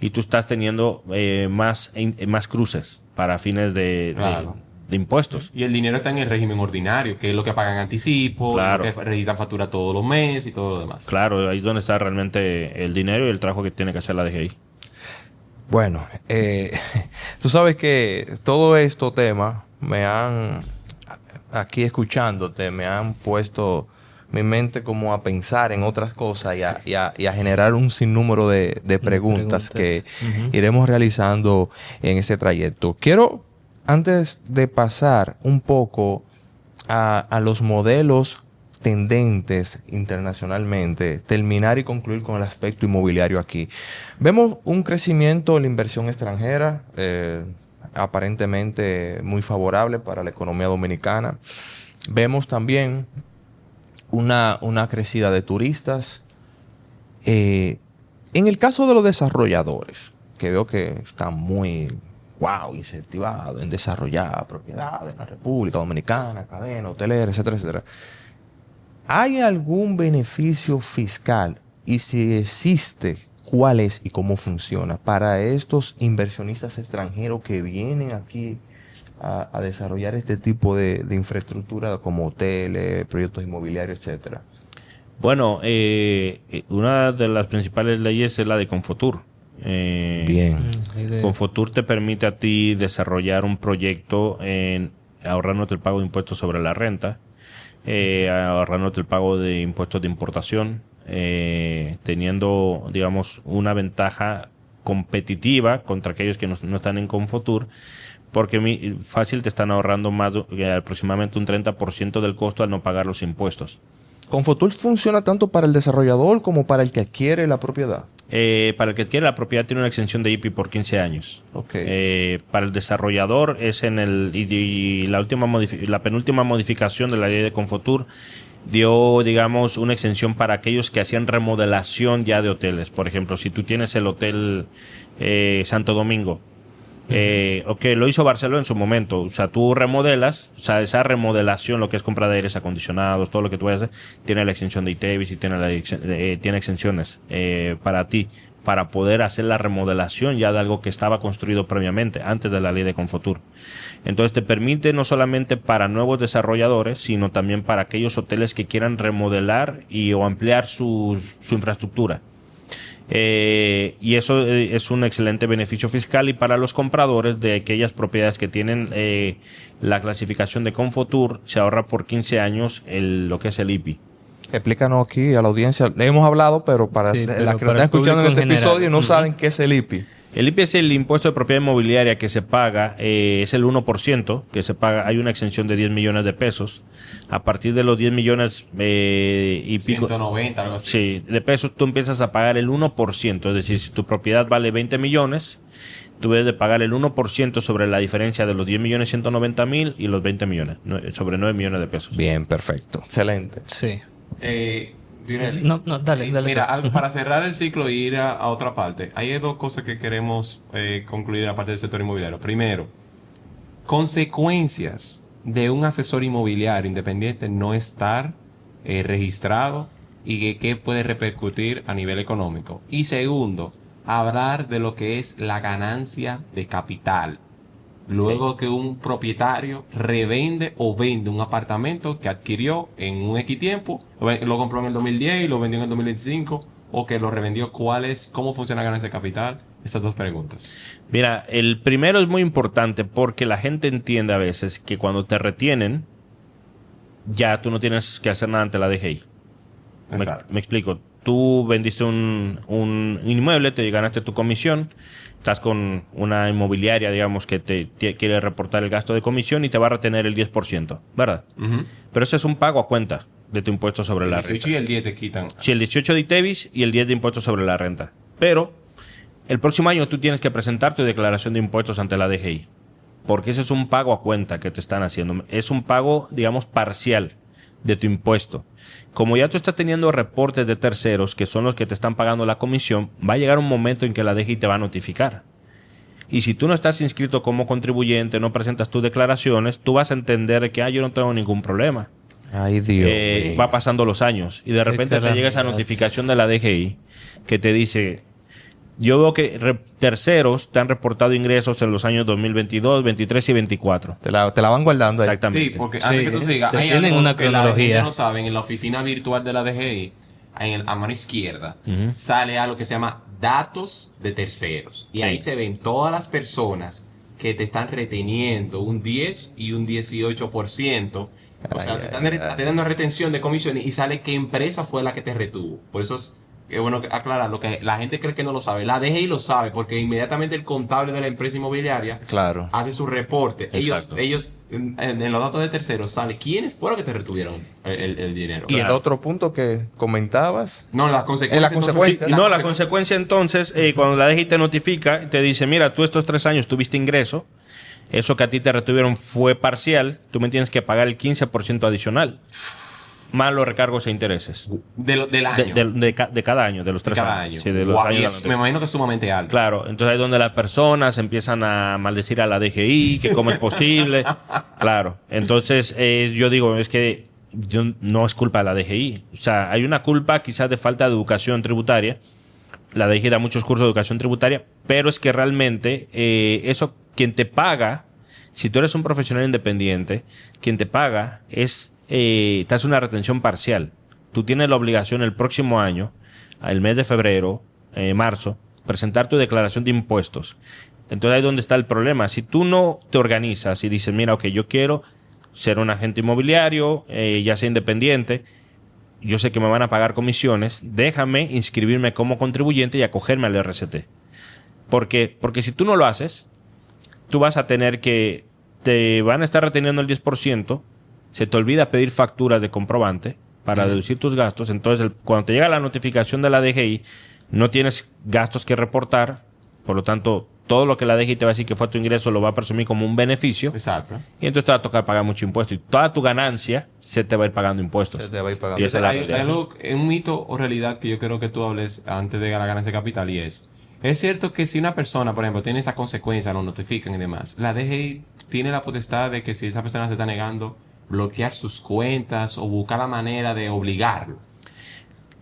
y tú estás teniendo más cruces para fines de impuestos. Y el dinero está en el régimen ordinario, que es lo que pagan anticipo, Claro. lo que registran factura todos los meses y todo lo demás. Claro, ahí es donde está realmente el dinero y el trabajo que tiene que hacer la DGI. Bueno, tú sabes que todo estos temas aquí escuchándote, me han puesto mi mente como a pensar en otras cosas y a generar un sinnúmero de preguntas que iremos realizando en este trayecto. Quiero, antes de pasar un poco a los modelos tendentes internacionalmente, terminar y concluir con el aspecto inmobiliario aquí. Vemos un crecimiento en la inversión extranjera, aparentemente muy favorable para la economía dominicana. Vemos también una crecida de turistas. En el caso de los desarrolladores, que veo que están muy incentivados en desarrollar propiedades en la República Dominicana, cadena hotelera, etcétera, etcétera. ¿Hay algún beneficio fiscal? Y si existe, ¿cuál es y cómo funciona para estos inversionistas extranjeros que vienen aquí a desarrollar este tipo de infraestructura como hoteles, proyectos inmobiliarios, etcétera? Bueno, una de las principales leyes es la de Confotur. Bien. Confotur te permite a ti desarrollar un proyecto ahorrándote el pago de impuestos sobre la renta, ahorrándote el pago de impuestos de importación, teniendo, digamos, una ventaja competitiva contra aquellos que no están en Confotur, porque fácil te están ahorrando más aproximadamente un 30% del costo al no pagar los impuestos. ¿Confotur funciona tanto para el desarrollador como para el que adquiere la propiedad? Para el que adquiere la propiedad tiene una exención de IPI por 15 años. Okay. Para el desarrollador es la penúltima modificación de la ley de Confotur dio, digamos, una exención para aquellos que hacían remodelación ya de hoteles. Por ejemplo, si tú tienes el hotel Santo Domingo, lo hizo Barcelona en su momento. O sea, tú remodelas, o sea, esa remodelación, lo que es compra de aires acondicionados, todo lo que tú vayas a hacer, tiene la exención de ITEVIS y tiene exenciones para ti, para poder hacer la remodelación ya de algo que estaba construido previamente, antes de la ley de Confotur. Entonces te permite no solamente para nuevos desarrolladores, sino también para aquellos hoteles que quieran remodelar o ampliar su infraestructura. Y eso es un excelente beneficio fiscal y para los compradores de aquellas propiedades que tienen la clasificación de Confotur se ahorra por 15 años lo que es el IPI. Explícanos aquí a la audiencia. Le hemos hablado, pero para Sí, pero las que nos para están el público escuchando en este en general. episodio y no saben qué es el IPI. El IPI es el impuesto de propiedad inmobiliaria que se paga, es el 1% que se paga. Hay una exención de 10 millones de pesos. A partir de los 10 millones y pico. 190, algo así. Sí, de pesos tú empiezas a pagar el 1%. Es decir, si tu propiedad vale 20 millones, tú debes de pagar el 1% sobre la diferencia de los 10 millones 190 mil y los 20 millones, sobre 9 millones de pesos. Bien, perfecto. Excelente. Sí. Direli. No, dale. Mira, tú. algo para cerrar el ciclo y ir a otra parte. Hay dos cosas que queremos concluir aparte del sector inmobiliario. Primero, consecuencias de un asesor inmobiliario independiente no estar registrado y qué puede repercutir a nivel económico. Y segundo, hablar de lo que es la ganancia de capital. Luego que un propietario revende o vende un apartamento que adquirió en un X tiempo, lo compró en el 2010 y lo vendió en el 2025, o que lo revendió, ¿cómo funciona la ganancia de capital? Estas dos preguntas. Mira, el primero es muy importante porque la gente entiende a veces que cuando te retienen, ya tú no tienes que hacer nada ante la DGI. Me explico. Tú vendiste un inmueble, te ganaste tu comisión, estás con una inmobiliaria, digamos, que te quiere reportar el gasto de comisión y te va a retener el 10%, ¿verdad? Uh-huh. Pero ese es un pago a cuenta de tu impuesto sobre la renta. El 18 y el 10 te quitan. Sí, el 18 de ITEVIS y el 10 de impuestos sobre la renta. Pero el próximo año tú tienes que presentar tu declaración de impuestos ante la DGI. Porque ese es un pago a cuenta que te están haciendo. Es un pago, digamos, parcial de tu impuesto. Como ya tú estás teniendo reportes de terceros, que son los que te están pagando la comisión, va a llegar un momento en que la DGI te va a notificar. Y si tú no estás inscrito como contribuyente, no presentas tus declaraciones, tú vas a entender que yo no tengo ningún problema. Ay, Dios. Va pasando los años y de repente te llega esa notificación de la DGI que te dice: yo veo que terceros te han reportado ingresos en los años 2022, 23 y 24. Te la van guardando ahí. Exactamente. Sí, porque Sí, antes que tú digas, hay tienen algo una que la cronología. gente no sabe, en la oficina virtual de la DGI, a mano izquierda, sale algo que se llama datos de terceros. Y ahí Sí. se ven todas las personas que te están reteniendo un 10 y un 18%. O sea, te están teniendo retención de comisiones y sale qué empresa fue la que te retuvo. Por eso es bueno aclararlo, que la gente cree que no lo sabe. La DGI lo sabe porque inmediatamente el contable de la empresa inmobiliaria Claro. hace su reporte. Exacto. Ellos en los datos de terceros sale quiénes fueron que te retuvieron el dinero. Y el otro punto que comentabas. No, las consecuencias. En las consecuencias. No, la consecuencia entonces, cuando la DGI te notifica, te dice: mira, tú estos 3 años tuviste ingreso, eso que a ti te retuvieron fue parcial, tú me tienes que pagar el 15% adicional, más los recargos e intereses. Del año. De cada año, de los 3 cada años. año. Sí, de los Guau, años y de es- la me imagino que es sumamente alto. Claro, entonces ahí es donde las personas empiezan a maldecir a la DGI, que cómo es posible. Claro, entonces yo digo, es que no es culpa de la DGI. O sea, hay una culpa quizás de falta de educación tributaria. La DGI da muchos cursos de educación tributaria, pero es que realmente eso, quien te paga, si tú eres un profesional independiente, quien te paga te hace una retención parcial. Tú tienes la obligación el próximo año, el mes de febrero, marzo, presentar tu declaración de impuestos. Entonces ahí es donde está el problema. Si tú no te organizas y dices: mira, ok, yo quiero ser un agente inmobiliario, ya sea independiente, yo sé que me van a pagar comisiones, déjame inscribirme como contribuyente y acogerme al RCT. Porque si tú no lo haces, tú vas a tener que, te van a estar reteniendo el 10%, se te olvida pedir facturas de comprobante para deducir tus gastos, entonces cuando te llega la notificación de la DGI, no tienes gastos que reportar, por lo tanto, todo lo que la DGI te va a decir que fue tu ingreso lo va a presumir como un beneficio, Exacto. y entonces te va a tocar pagar mucho impuesto, y toda tu ganancia se te va a ir pagando impuestos. Se te va a ir pagando. Y esa es la Hay realidad. algo, un mito o realidad que yo quiero que tú hables antes de la ganancia de capital, y es cierto que si una persona, por ejemplo, tiene esa consecuencia, lo notifican y demás, la DGI tiene la potestad de que si esa persona se está negando, bloquear sus cuentas o buscar la manera de obligarlo.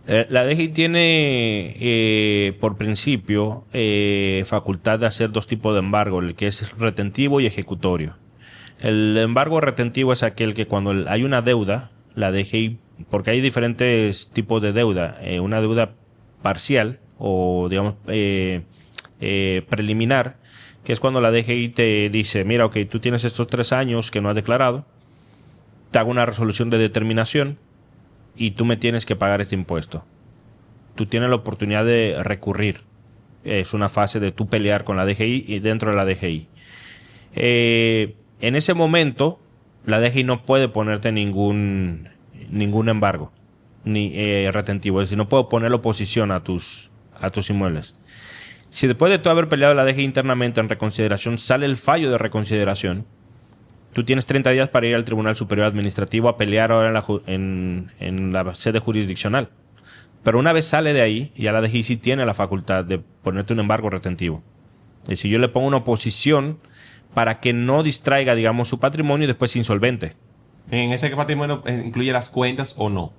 La DGI tiene, por principio, facultad de hacer 2 tipos de embargo, el que es retentivo y ejecutorio. El embargo retentivo es aquel que cuando hay una deuda, la DGI, porque hay diferentes tipos de deuda, una deuda parcial, o digamos, preliminar, que es cuando la DGI te dice, mira, ok, tú tienes estos 3 años que no has declarado, te hago una resolución de determinación y tú me tienes que pagar este impuesto. Tú tienes la oportunidad de recurrir. Es una fase de tú pelear con la DGI y dentro de la DGI. En ese momento, la DGI no puede ponerte ningún embargo ni retentivo. Es decir, no puedo poner oposición a tus inmuebles. Si después de tú haber peleado la DGI internamente en reconsideración sale el fallo de reconsideración, tú tienes 30 días para ir al Tribunal Superior Administrativo a pelear ahora en la sede jurisdiccional. Pero una vez sale de ahí, ya la DGI sí tiene la facultad de ponerte un embargo retentivo. Es decir, yo le pongo una oposición para que no distraiga, digamos, su patrimonio y después se insolvente. ¿En ese patrimonio incluye las cuentas o no?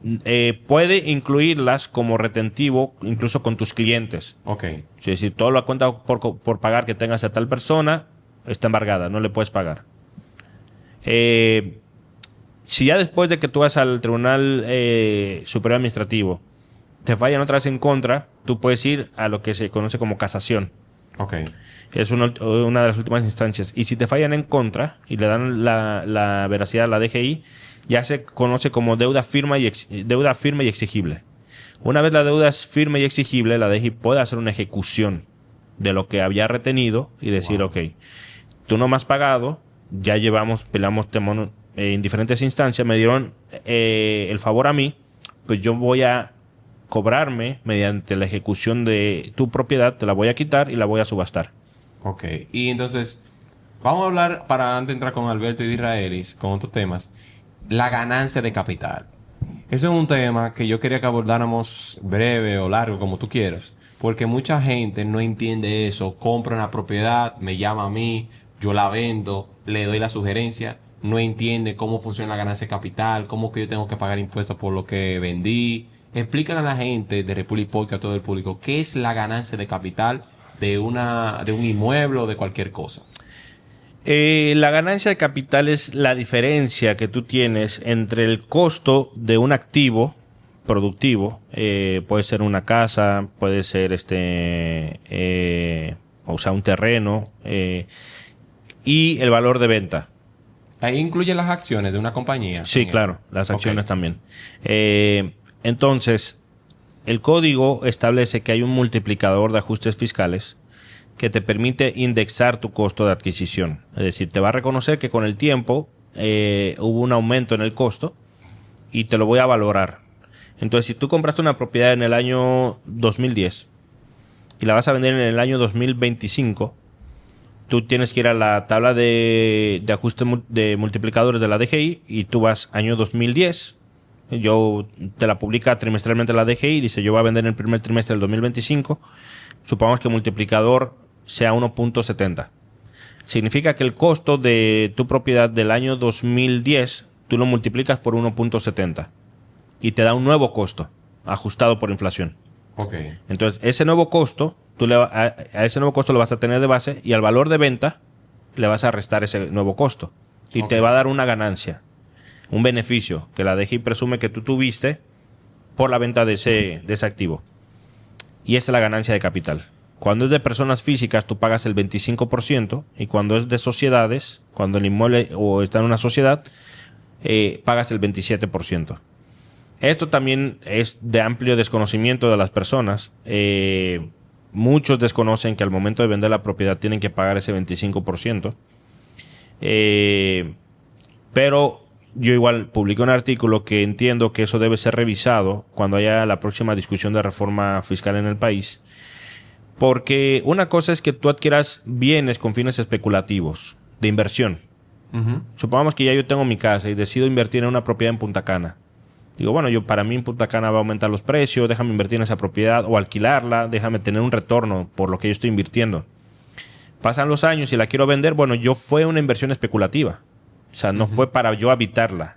Puede incluirlas como retentivo incluso con tus clientes. Ok. Es decir, toda la cuenta por pagar que tengas a tal persona está embargada, no le puedes pagar. Si ya después de que tú vas al Tribunal Superior Administrativo te fallan otras en contra, tú puedes ir a lo que se conoce como casación. Ok. Es una de las últimas instancias. Y si te fallan en contra y le dan la veracidad a la DGI, ya se conoce como deuda firme y exigible. Una vez la deuda es firme y exigible, la DGI puede hacer una ejecución de lo que había retenido y decir, ok, tú no me has pagado, ya peleamos en diferentes instancias, me dieron el favor a mí, pues yo voy a cobrarme mediante la ejecución de tu propiedad, te la voy a quitar y la voy a subastar. Ok. Y entonces, vamos a hablar, para antes de entrar con Alberto y de Israelis, con otros temas, la ganancia de capital. Eso es un tema que yo quería que abordáramos breve o largo, como tú quieras, porque mucha gente no entiende eso. Compra una propiedad, me llama a mí, yo la vendo, le doy la sugerencia, no entiende cómo funciona la ganancia de capital, cómo que yo tengo que pagar impuestos por lo que vendí. Explícale a la gente de Republic Podcast, a todo el público, qué es la ganancia de capital de un inmueble o de cualquier cosa. La ganancia de capital es la diferencia que tú tienes entre el costo de un activo productivo, puede ser una casa, puede ser un terreno, y el valor de venta. Ahí incluye las acciones de una compañía. Sí, claro, las acciones también. Entonces, el código establece que hay un multiplicador de ajustes fiscales que te permite indexar tu costo de adquisición. Es decir, te va a reconocer que con el tiempo hubo un aumento en el costo y te lo voy a valorar. Entonces, si tú compraste una propiedad en el año 2010 y la vas a vender en el año 2025, tú tienes que ir a la tabla de ajuste de multiplicadores de la DGI y tú vas año 2010. Te la publica trimestralmente la DGI y dice, yo voy a vender en el primer trimestre del 2025. Supongamos que el multiplicador sea 1.70. Significa que el costo de tu propiedad del año 2010, tú lo multiplicas por 1.70 y te da un nuevo costo ajustado por inflación. Ok. Entonces, ese nuevo costo, a ese nuevo costo lo vas a tener de base y al valor de venta le vas a restar ese nuevo costo y te va a dar una ganancia, un beneficio que la DGI presume que tú tuviste por la venta de ese activo. Y esa es la ganancia de capital. Cuando es de personas físicas, tú pagas el 25%, y cuando es de sociedades, cuando el inmueble o está en una sociedad, pagas el 27%. Esto también es de amplio desconocimiento de las personas. Muchos desconocen que al momento de vender la propiedad tienen que pagar ese 25%. Pero yo igual publiqué un artículo que entiendo que eso debe ser revisado cuando haya la próxima discusión de reforma fiscal en el país. Porque una cosa es que tú adquieras bienes con fines especulativos, de inversión. Supongamos que ya yo tengo mi casa y decido invertir en una propiedad en Punta Cana. Digo, bueno, para mí en Punta Cana va a aumentar los precios, déjame invertir en esa propiedad o alquilarla, déjame tener un retorno por lo que yo estoy invirtiendo. Pasan los años y la quiero vender, bueno, fue una inversión especulativa. O sea, no fue para yo habitarla.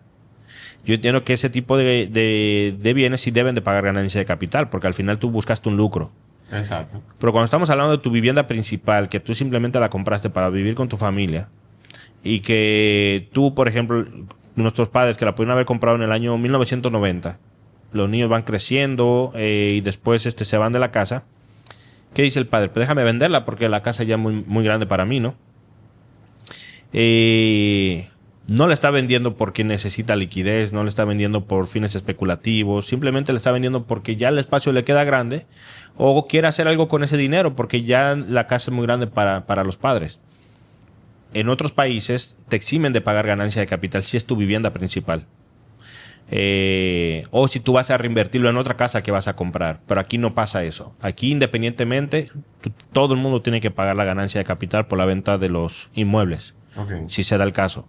Yo entiendo que ese tipo de bienes sí deben de pagar ganancia de capital, porque al final tú buscaste un lucro. Exacto. Pero cuando estamos hablando de tu vivienda principal, que tú simplemente la compraste para vivir con tu familia, y que tú, por ejemplo, nuestros padres que la pudieron haber comprado en el año 1990, los niños van creciendo y después se van de la casa, ¿Qué dice el padre? Pues déjame venderla porque la casa ya es muy, muy grande para mí, ¿no? No le está vendiendo porque necesita liquidez, no le está vendiendo por fines especulativos, simplemente le está vendiendo porque ya el espacio le queda grande o quiere hacer algo con ese dinero porque ya la casa es muy grande para los padres. En otros países te eximen de pagar ganancia de capital si es tu vivienda principal. O si tú vas a reinvertirlo en otra casa que vas a comprar. Pero aquí no pasa eso. Aquí independientemente, todo el mundo tiene que pagar la ganancia de capital por la venta de los inmuebles. Okay. Si se da el caso.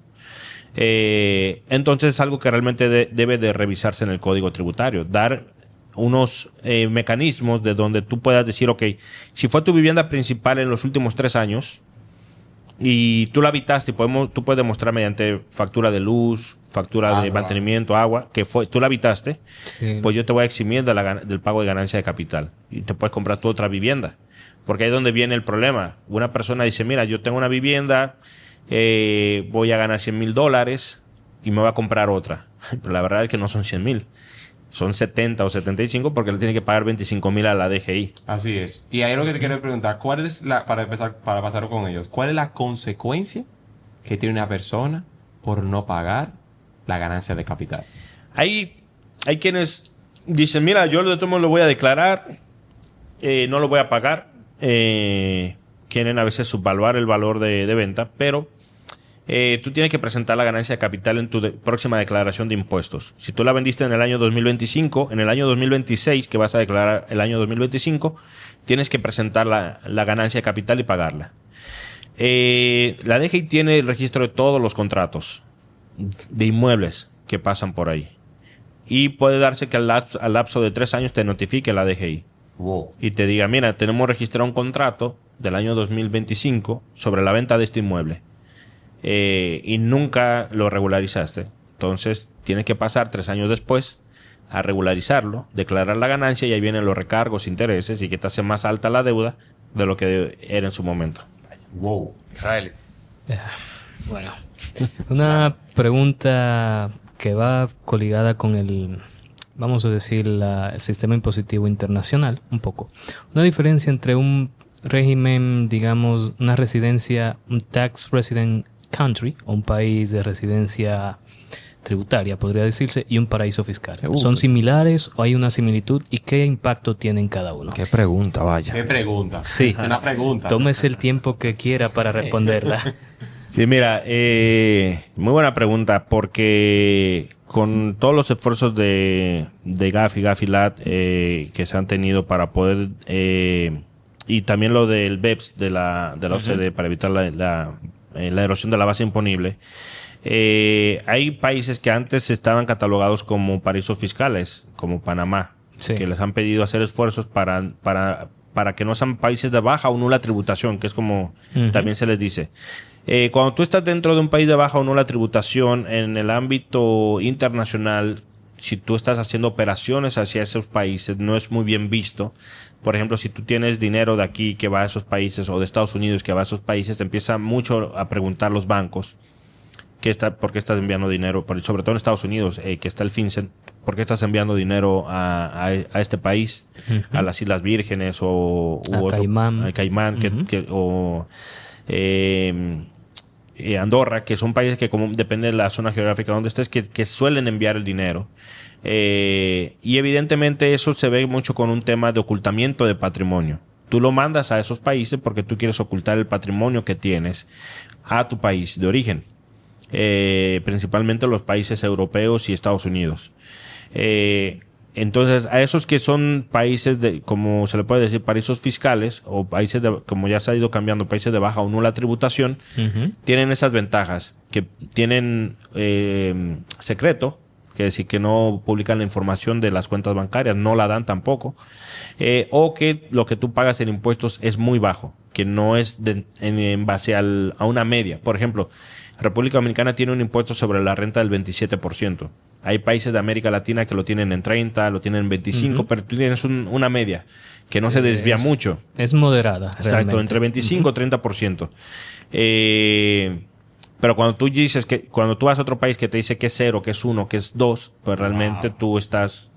Entonces es algo que realmente debe de revisarse en el Código Tributario. Dar unos mecanismos de donde tú puedas decir, ok, si fue tu vivienda principal en los últimos 3 años y tú la habitaste y tú puedes demostrar mediante factura de luz, factura de mantenimiento, agua, que tú la habitaste, Sí. pues yo te voy a eximir del pago de ganancia de capital y te puedes comprar tu otra vivienda. Porque ahí es donde viene el problema. Una persona dice, mira, yo tengo una vivienda, voy a ganar $100,000 y me voy a comprar otra. Pero la verdad es que no son 100,000. Son 70 o 75 porque le tiene que pagar 25,000 a la DGI. Así es. Y ahí es lo que te quiero preguntar. ¿Cuál es para pasar con ellos, cuál es la consecuencia que tiene una persona por no pagar la ganancia de capital? Hay quienes dicen, mira, yo de todo modo lo voy a declarar, no lo voy a pagar. Quieren a veces subvaluar el valor de venta, pero tú tienes que presentar la ganancia de capital en tu próxima declaración de impuestos. Si tú la vendiste en el año 2025, en el año 2026, que vas a declarar el año 2025, tienes que presentar la ganancia de capital y pagarla. La DGI tiene el registro de todos los contratos de inmuebles que pasan por ahí. Y puede darse que al lapso de 3 años te notifique la DGI. Wow. Y te diga, mira, tenemos registrado un contrato del año 2025 sobre la venta de este inmueble. Y nunca lo regularizaste. Entonces tienes que pasar 3 años después a regularizarlo, declarar la ganancia y ahí vienen los recargos, intereses y que te hace más alta la deuda de lo que era en su momento. Wow. Riley. Bueno, una pregunta que va coligada con el, vamos a decir, el sistema impositivo internacional, un poco. Una diferencia entre un régimen, digamos, una residencia, un tax resident country, o un país de residencia tributaria, podría decirse, y un paraíso fiscal. ¿Son similares o hay una similitud? ¿Y qué impacto tienen cada uno? Qué pregunta, vaya. ¿Qué pregunta? Sí. Es una pregunta. Tómese el tiempo que quiera para responderla. Sí, mira, muy buena pregunta porque con todos los esfuerzos de GAFI, GAFI-LAT que se han tenido para poder, y también lo del BEPS de la OCDE para evitar la erosión de la base imponible, hay países que antes estaban catalogados como paraísos fiscales, como Panamá, Sí. que les han pedido hacer esfuerzos para que no sean países de baja o nula tributación, que es como también se les dice. Cuando tú estás dentro de un país de baja o nula tributación, en el ámbito internacional, si tú estás haciendo operaciones hacia esos países, no es muy bien visto. Por ejemplo, si tú tienes dinero de aquí que va a esos países o de Estados Unidos que va a esos países, te empieza mucho a preguntar los bancos por qué estás enviando dinero, sobre todo en Estados Unidos, que está el FinCEN, por qué estás enviando dinero a este país, a las Islas Vírgenes o Caimán. a Caimán, o Andorra, que son países que, como depende de la zona geográfica donde estés, que suelen enviar el dinero. Y evidentemente eso se ve mucho con un tema de ocultamiento de patrimonio. Tú lo mandas a esos países porque tú quieres ocultar el patrimonio que tienes a tu país de origen. Principalmente los países europeos y Estados Unidos. Entonces, a esos que son países como se le puede decir, paraísos fiscales, o países como ya se ha ido cambiando, países de baja o nula tributación, tienen esas ventajas, que tienen secreto, que decir que no publican la información de las cuentas bancarias, no la dan tampoco, o que lo que tú pagas en impuestos es muy bajo, que no es en base a una media. Por ejemplo, República Dominicana tiene un impuesto sobre la renta del 27%. Hay países de América Latina que lo tienen en 30, lo tienen en 25, pero tú tienes una media que no se desvía mucho. Es moderada. Exacto, realmente. entre 25 y 30%. Pero cuando tú dices cuando tú vas a otro país que te dice que es 0, que es 1, que es 2, pues realmente tú estás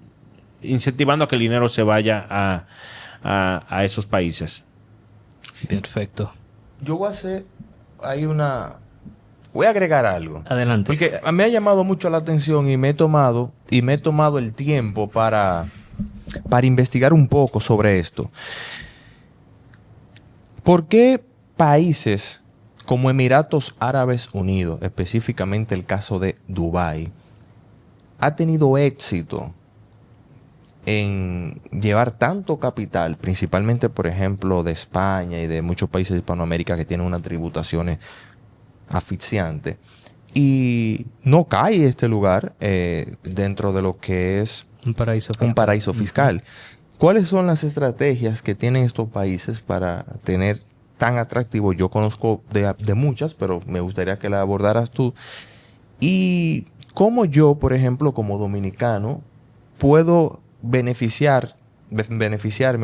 incentivando a que el dinero se vaya a esos países. Perfecto. Yo voy a hacer... Voy a agregar algo. Adelante. Porque me ha llamado mucho la atención y me he tomado el tiempo para investigar un poco sobre esto. ¿Por qué países como Emiratos Árabes Unidos, específicamente el caso de Dubái, ha tenido éxito en llevar tanto capital, principalmente, por ejemplo, de España y de muchos países de Hispanoamérica que tienen unas tributaciones asfixiantes, y no cae este lugar dentro de lo que es Un paraíso fiscal. un paraíso fiscal? ¿Cuáles son las estrategias que tienen estos países para tener tan atractivo? Yo conozco de muchas, pero me gustaría que la abordaras tú. Y cómo yo, por ejemplo, como dominicano, puedo beneficiarme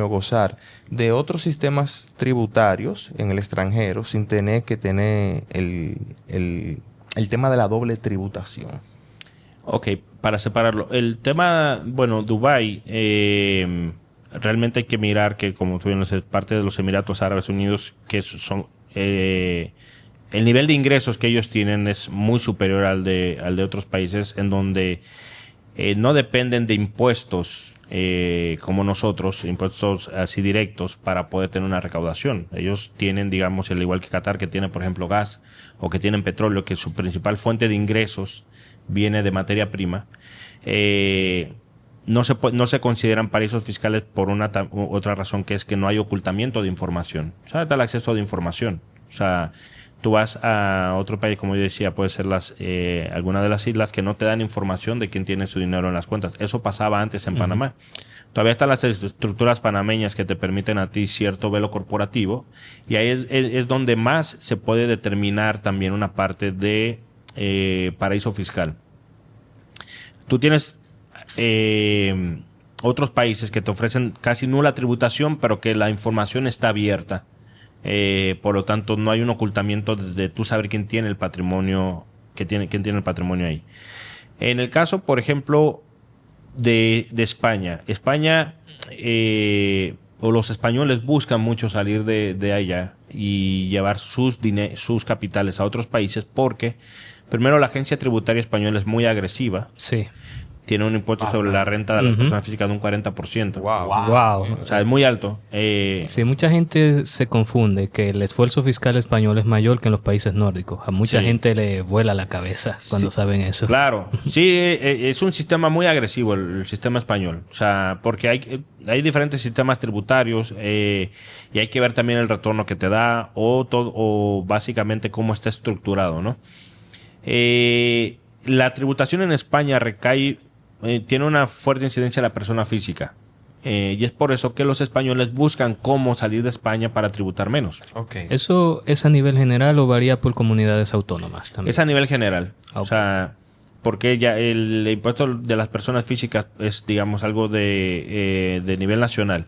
o gozar de otros sistemas tributarios en el extranjero sin tener que tener el tema de la doble tributación. Ok, para separarlo. El tema, bueno, Dubái, realmente hay que mirar que, como tú bien lo dices, parte de los Emiratos Árabes Unidos, que son... el nivel de ingresos que ellos tienen es muy superior al de otros países, en donde no dependen de impuestos como nosotros, impuestos así directos, para poder tener una recaudación. Ellos tienen, digamos, al igual que Qatar, que tiene, por ejemplo, gas, o que tienen petróleo, que su principal fuente de ingresos viene de materia prima. No se consideran paraísos fiscales por otra razón, que es que no hay ocultamiento de información. O sea, está el acceso de información. O sea, tú vas a otro país, como yo decía, puede ser alguna de las islas que no te dan información de quién tiene su dinero en las cuentas. Eso pasaba antes en Panamá. Todavía están las estructuras panameñas que te permiten a ti cierto velo corporativo, y ahí es donde más se puede determinar también una parte de paraíso fiscal. Tú tienes otros países que te ofrecen casi nula tributación, pero que la información está abierta. Por lo tanto, no hay un ocultamiento de tú saber quién tiene el patrimonio, quién tiene el patrimonio ahí. En el caso, por ejemplo, de España. España, o los españoles buscan mucho salir de allá y llevar sus capitales a otros países, porque primero la agencia tributaria española es muy agresiva. Sí. Tiene un impuesto sobre la renta de la persona física de un 40%. Wow. O sea, es muy alto. Sí, mucha gente se confunde que el esfuerzo fiscal español es mayor que en los países nórdicos. A mucha gente le vuela la cabeza cuando saben eso. Claro. Sí, es un sistema muy agresivo el sistema español. O sea, porque hay diferentes sistemas tributarios, y hay que ver también el retorno que te da o básicamente cómo está estructurado, ¿no? La tributación en España tiene una fuerte incidencia en la persona física. Y es por eso que los españoles buscan cómo salir de España para tributar menos. Okay. ¿Eso es a nivel general o varía por comunidades autónomas también? Es a nivel general. Okay. O sea, porque ya el impuesto de las personas físicas es, digamos, algo de nivel nacional.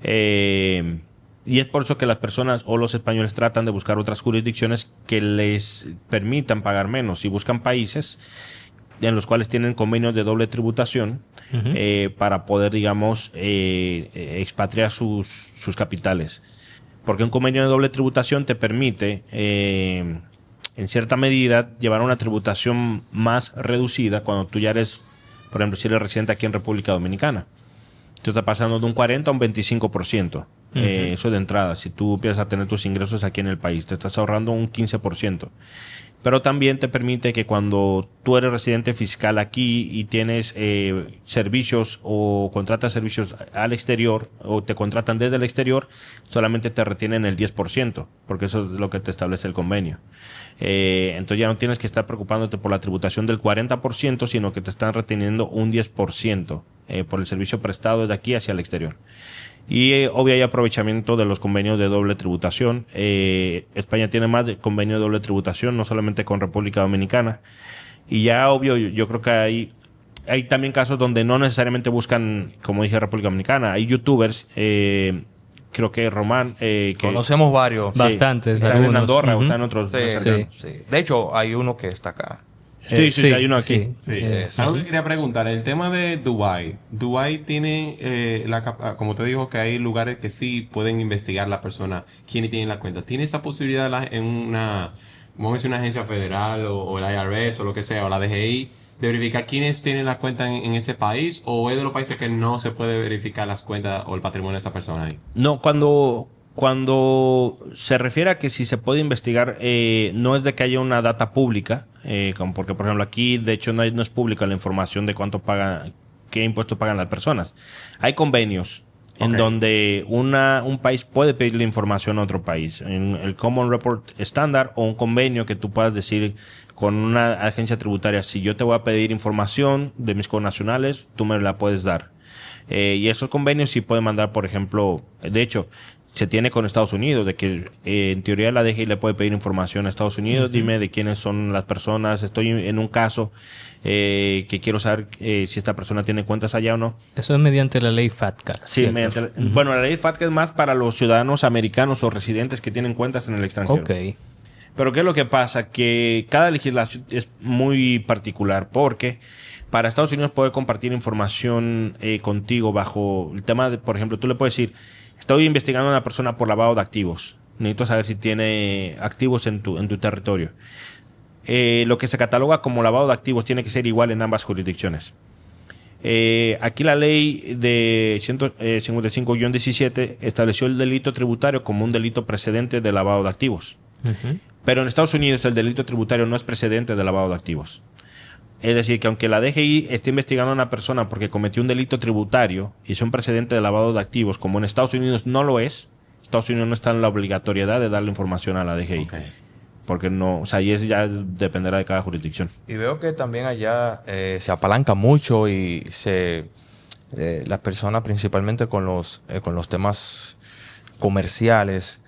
Y es por eso que las personas o los españoles tratan de buscar otras jurisdicciones que les permitan pagar menos, y buscan países en los cuales tienen convenios de doble tributación para poder, digamos, expatriar sus capitales. Porque un convenio de doble tributación te permite, en cierta medida, llevar una tributación más reducida cuando tú ya eres, por ejemplo, si eres residente aquí en República Dominicana. Tú estás pasando de un 40 a un 25%. Eso de entrada. Si tú empiezas a tener tus ingresos aquí en el país, te estás ahorrando un 15%. Pero también te permite que cuando tú eres residente fiscal aquí y tienes servicios o contratas servicios al exterior o te contratan desde el exterior, solamente te retienen el 10%, porque eso es lo que te establece el convenio. Entonces ya no tienes que estar preocupándote por la tributación del 40%, sino que te están reteniendo un 10% por el servicio prestado desde aquí hacia el exterior. Y obvio hay aprovechamiento de los convenios de doble tributación. España tiene más de convenios de doble tributación, no solamente con República Dominicana. Y ya obvio, yo creo que hay también casos donde no necesariamente buscan, como dije, República Dominicana. Hay youtubers, creo que Román... que conocemos varios. Bastantes. Están en Andorra o están en otros... Sí. De hecho, hay uno que está acá. Sí, hay uno aquí. Sí. Sí. Algo que quería preguntar, el tema de Dubái. Dubái tiene, como te dijo, que hay lugares que sí pueden investigar la persona, quién tiene la cuenta. ¿Tiene esa posibilidad en vamos a decir, una agencia federal o el IRS o lo que sea, o la DGI, de verificar quiénes tienen la cuenta en ese país? ¿O es de los países que no se puede verificar las cuentas o el patrimonio de esa persona ahí? No, cuando se refiere a que si se puede investigar, no es de que haya una data pública, como porque, por ejemplo, aquí, de hecho, no es pública la información de cuánto pagan, qué impuestos pagan las personas. Hay convenios en donde un país puede pedirle información a otro país. En el Common Report estándar o un convenio que tú puedas decir con una agencia tributaria, si yo te voy a pedir información de mis connacionales, tú me la puedes dar. Y esos convenios sí pueden mandar, por ejemplo, de hecho, se tiene con Estados Unidos, de que en teoría la DGI le puede pedir información a Estados Unidos, dime de quiénes son las personas, estoy en un caso que quiero saber si esta persona tiene cuentas allá o no. Eso es mediante la ley FATCA. Sí, bueno, la ley FATCA es más para los ciudadanos americanos o residentes que tienen cuentas en el extranjero. Ok. Pero ¿qué es lo que pasa? Que cada legislación es muy particular porque para Estados Unidos puede compartir información contigo bajo el tema de, por ejemplo, tú le puedes decir, estoy investigando a una persona por lavado de activos. Necesito saber si tiene activos en tu territorio. Lo que se cataloga como lavado de activos tiene que ser igual en ambas jurisdicciones. Aquí la ley de 155-17 estableció el delito tributario como un delito precedente de lavado de activos. Pero en Estados Unidos el delito tributario no es precedente de lavado de activos. Es decir, que aunque la DGI esté investigando a una persona porque cometió un delito tributario y es un precedente de lavado de activos, como en Estados Unidos no lo es, Estados Unidos no está en la obligatoriedad de darle información a la DGI. Porque no, o sea, y eso ya dependerá de cada jurisdicción. Y veo que también allá se apalanca mucho y las personas, principalmente con los temas comerciales,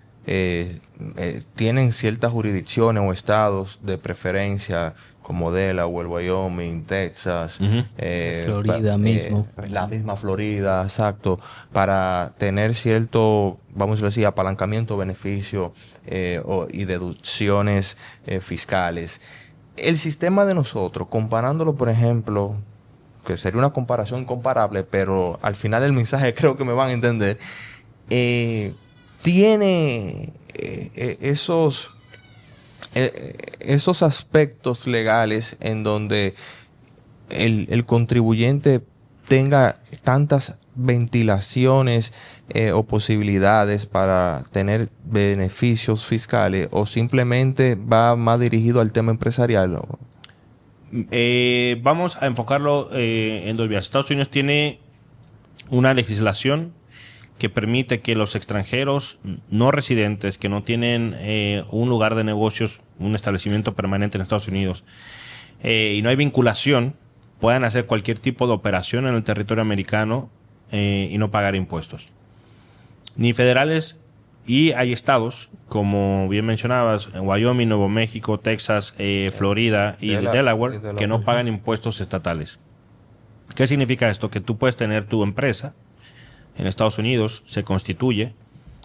tienen ciertas jurisdicciones o estados de preferencia, como Delaware, Wyoming, Texas, Florida mismo. La misma Florida, exacto, para tener cierto, vamos a decir así, apalancamiento, beneficio y deducciones fiscales. El sistema de nosotros, comparándolo, por ejemplo, que sería una comparación incomparable, pero al final del mensaje creo que me van a entender, tiene esos aspectos legales en donde el contribuyente tenga tantas ventilaciones o posibilidades para tener beneficios fiscales, o simplemente va más dirigido al tema empresarial. Vamos a enfocarlo en dos vías. Estados Unidos tiene una legislación que permite que los extranjeros no residentes que no tienen un lugar de negocios, un establecimiento permanente en Estados Unidos y no hay vinculación, puedan hacer cualquier tipo de operación en el territorio americano y no pagar impuestos. Ni federales, y hay estados, como bien mencionabas, en Wyoming, Nuevo México, Texas, Florida y Delaware, que no pagan impuestos estatales. ¿Qué significa esto? Que tú puedes tener tu empresa en Estados Unidos, se constituye.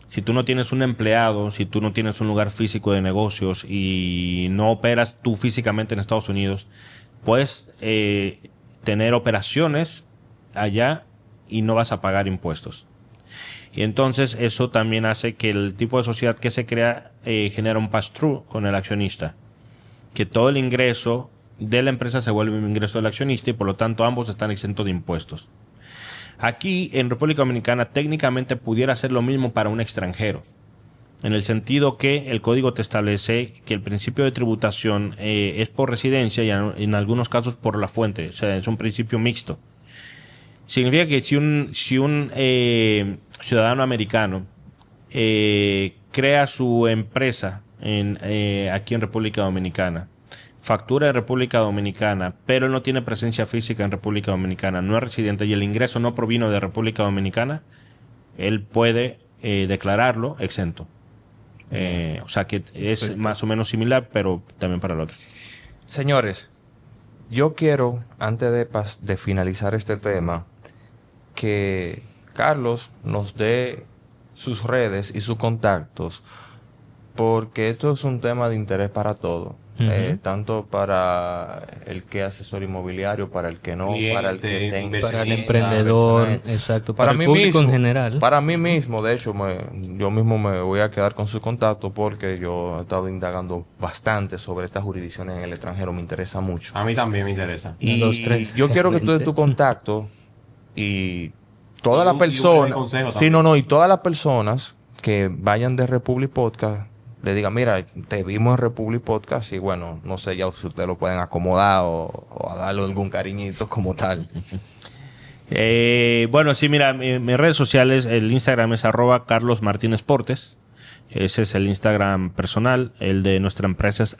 Si tú no tienes un empleado, si tú no tienes un lugar físico de negocios y no operas tú físicamente en Estados Unidos, puedes tener operaciones allá y no vas a pagar impuestos. Y entonces eso también hace que el tipo de sociedad que se crea genera un pass-through con el accionista. Que todo el ingreso de la empresa se vuelve un ingreso del accionista y por lo tanto ambos están exentos de impuestos. Aquí en República Dominicana técnicamente pudiera ser lo mismo para un extranjero, en el sentido que el código te establece que el principio de tributación es por residencia y en algunos casos por la fuente, o sea, es un principio mixto. Significa que si un ciudadano americano crea su empresa aquí en República Dominicana, factura en República Dominicana, pero no tiene presencia física en República Dominicana, no es residente y el ingreso no provino de República Dominicana, él puede declararlo exento. O sea que es más o menos similar, pero también para el otro. Señores, yo quiero, antes de finalizar este tema, que Carlos nos dé sus redes y sus contactos Porque esto es un tema de interés para todos. Ujú. Tanto para el que es asesor inmobiliario, para el que no, para el que Cliente, tenga... Para el inversionista, emprendedor, inversionista. exacto. Para Para el mí público mismo, en general. Para mí mismo, de hecho, yo mismo me voy a quedar con su contacto porque yo he estado indagando bastante sobre estas jurisdicciones en el extranjero. Me interesa mucho. A mí también me interesa. Y Los tres. yo quiero que tú des tu contacto y todas Y las un breve personas... consejo Sí, también. no, y todas las personas que vayan de Republic Podcast le digan, mira, te vimos en Republic Podcast y bueno, no sé ya si ustedes lo pueden acomodar o a darle algún cariñito como tal. Bueno, sí, mira, mis redes sociales, el Instagram es @carlosmartinesportes. Ese es el Instagram personal. El de nuestra empresa es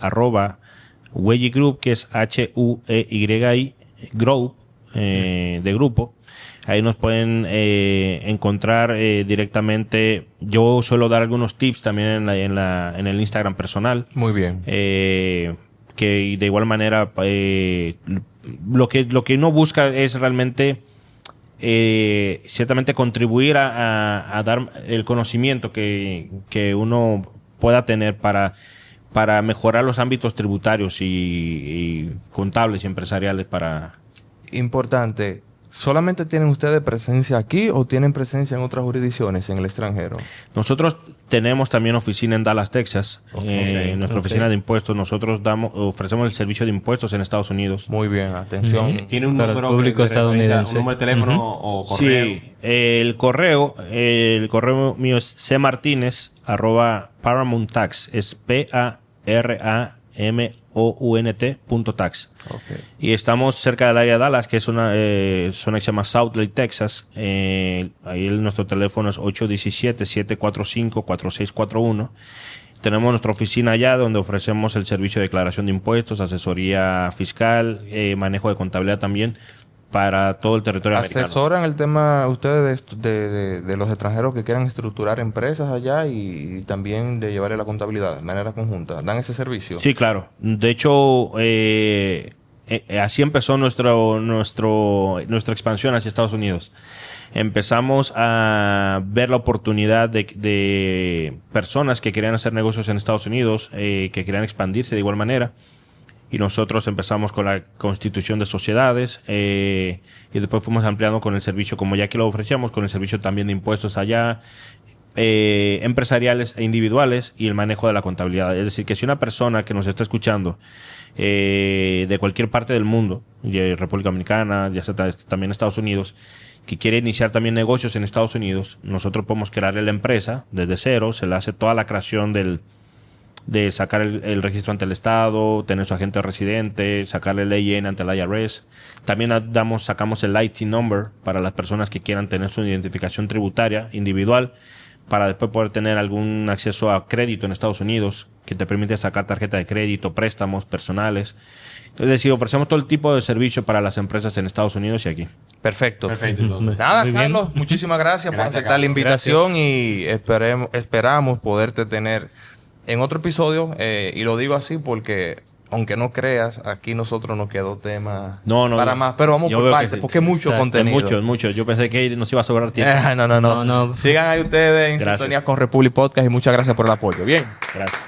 @Huey Group, que es HUEY Group, de grupo. Ahí nos pueden encontrar directamente. Yo suelo dar algunos tips también en el Instagram personal. Muy bien. Que de igual manera lo que uno busca es realmente ciertamente contribuir a dar el conocimiento que uno pueda tener para mejorar los ámbitos tributarios y contables y empresariales para... Importante. ¿Solamente tienen ustedes presencia aquí o tienen presencia en otras jurisdicciones en el extranjero? Nosotros tenemos también oficina en Dallas, Texas. En nuestra Ok. oficina de impuestos nosotros ofrecemos el servicio de impuestos en Estados Unidos. Muy bien, atención. Ujú. ¿Tiene un Para el número público de referencia, estadounidense. un número de teléfono Ujú. o correo? Sí, el correo mío es cmartinez@ParamountTax. Es PARAMOUNT.tax. Ok. Y estamos cerca del área de Dallas, que es una zona que se llama South Lake, Texas. Ahí nuestro teléfono es 817-745-4641. Tenemos nuestra oficina allá donde ofrecemos el servicio de declaración de impuestos, asesoría fiscal, manejo de contabilidad también para todo el territorio americano. ¿Asesoran el tema ustedes de los extranjeros que quieran estructurar empresas allá y también de llevarle la contabilidad de manera conjunta? ¿Dan ese servicio? Sí, claro. De hecho, así empezó nuestra expansión hacia Estados Unidos. Empezamos a ver la oportunidad de personas que querían hacer negocios en Estados Unidos, que querían expandirse de igual manera. Y nosotros empezamos con la constitución de sociedades y después fuimos ampliando con el servicio, como ya que lo ofrecíamos, con el servicio también de impuestos allá, empresariales e individuales y el manejo de la contabilidad. Es decir, que si una persona que nos está escuchando de cualquier parte del mundo, de República Dominicana, ya sea también Estados Unidos, que quiere iniciar también negocios en Estados Unidos, nosotros podemos crearle la empresa desde cero, se le hace toda la creación de sacar el registro ante el Estado, tener su agente residente, sacarle el EIN ante el IRS. También sacamos el IT number para las personas que quieran tener su identificación tributaria individual para después poder tener algún acceso a crédito en Estados Unidos que te permite sacar tarjeta de crédito, préstamos personales. Es decir, ofrecemos todo el tipo de servicio para las empresas en Estados Unidos y aquí. Perfecto. Perfecto, entonces. Nada, Muy bien. Carlos, muchísimas gracias por Gracias, aceptar la Carlos. invitación y esperamos poderte tener en otro episodio. Y lo digo así porque, aunque no creas, aquí nosotros nos quedó tema No, para más. Pero vamos yo por veo que partes, sí. porque es mucho Exacto. contenido. Mucho. Yo pensé que nos iba a sobrar tiempo. No. No, no. Sigan ahí ustedes en Gracias. sintonía con Republic Podcast y muchas gracias por el apoyo. Bien. Gracias.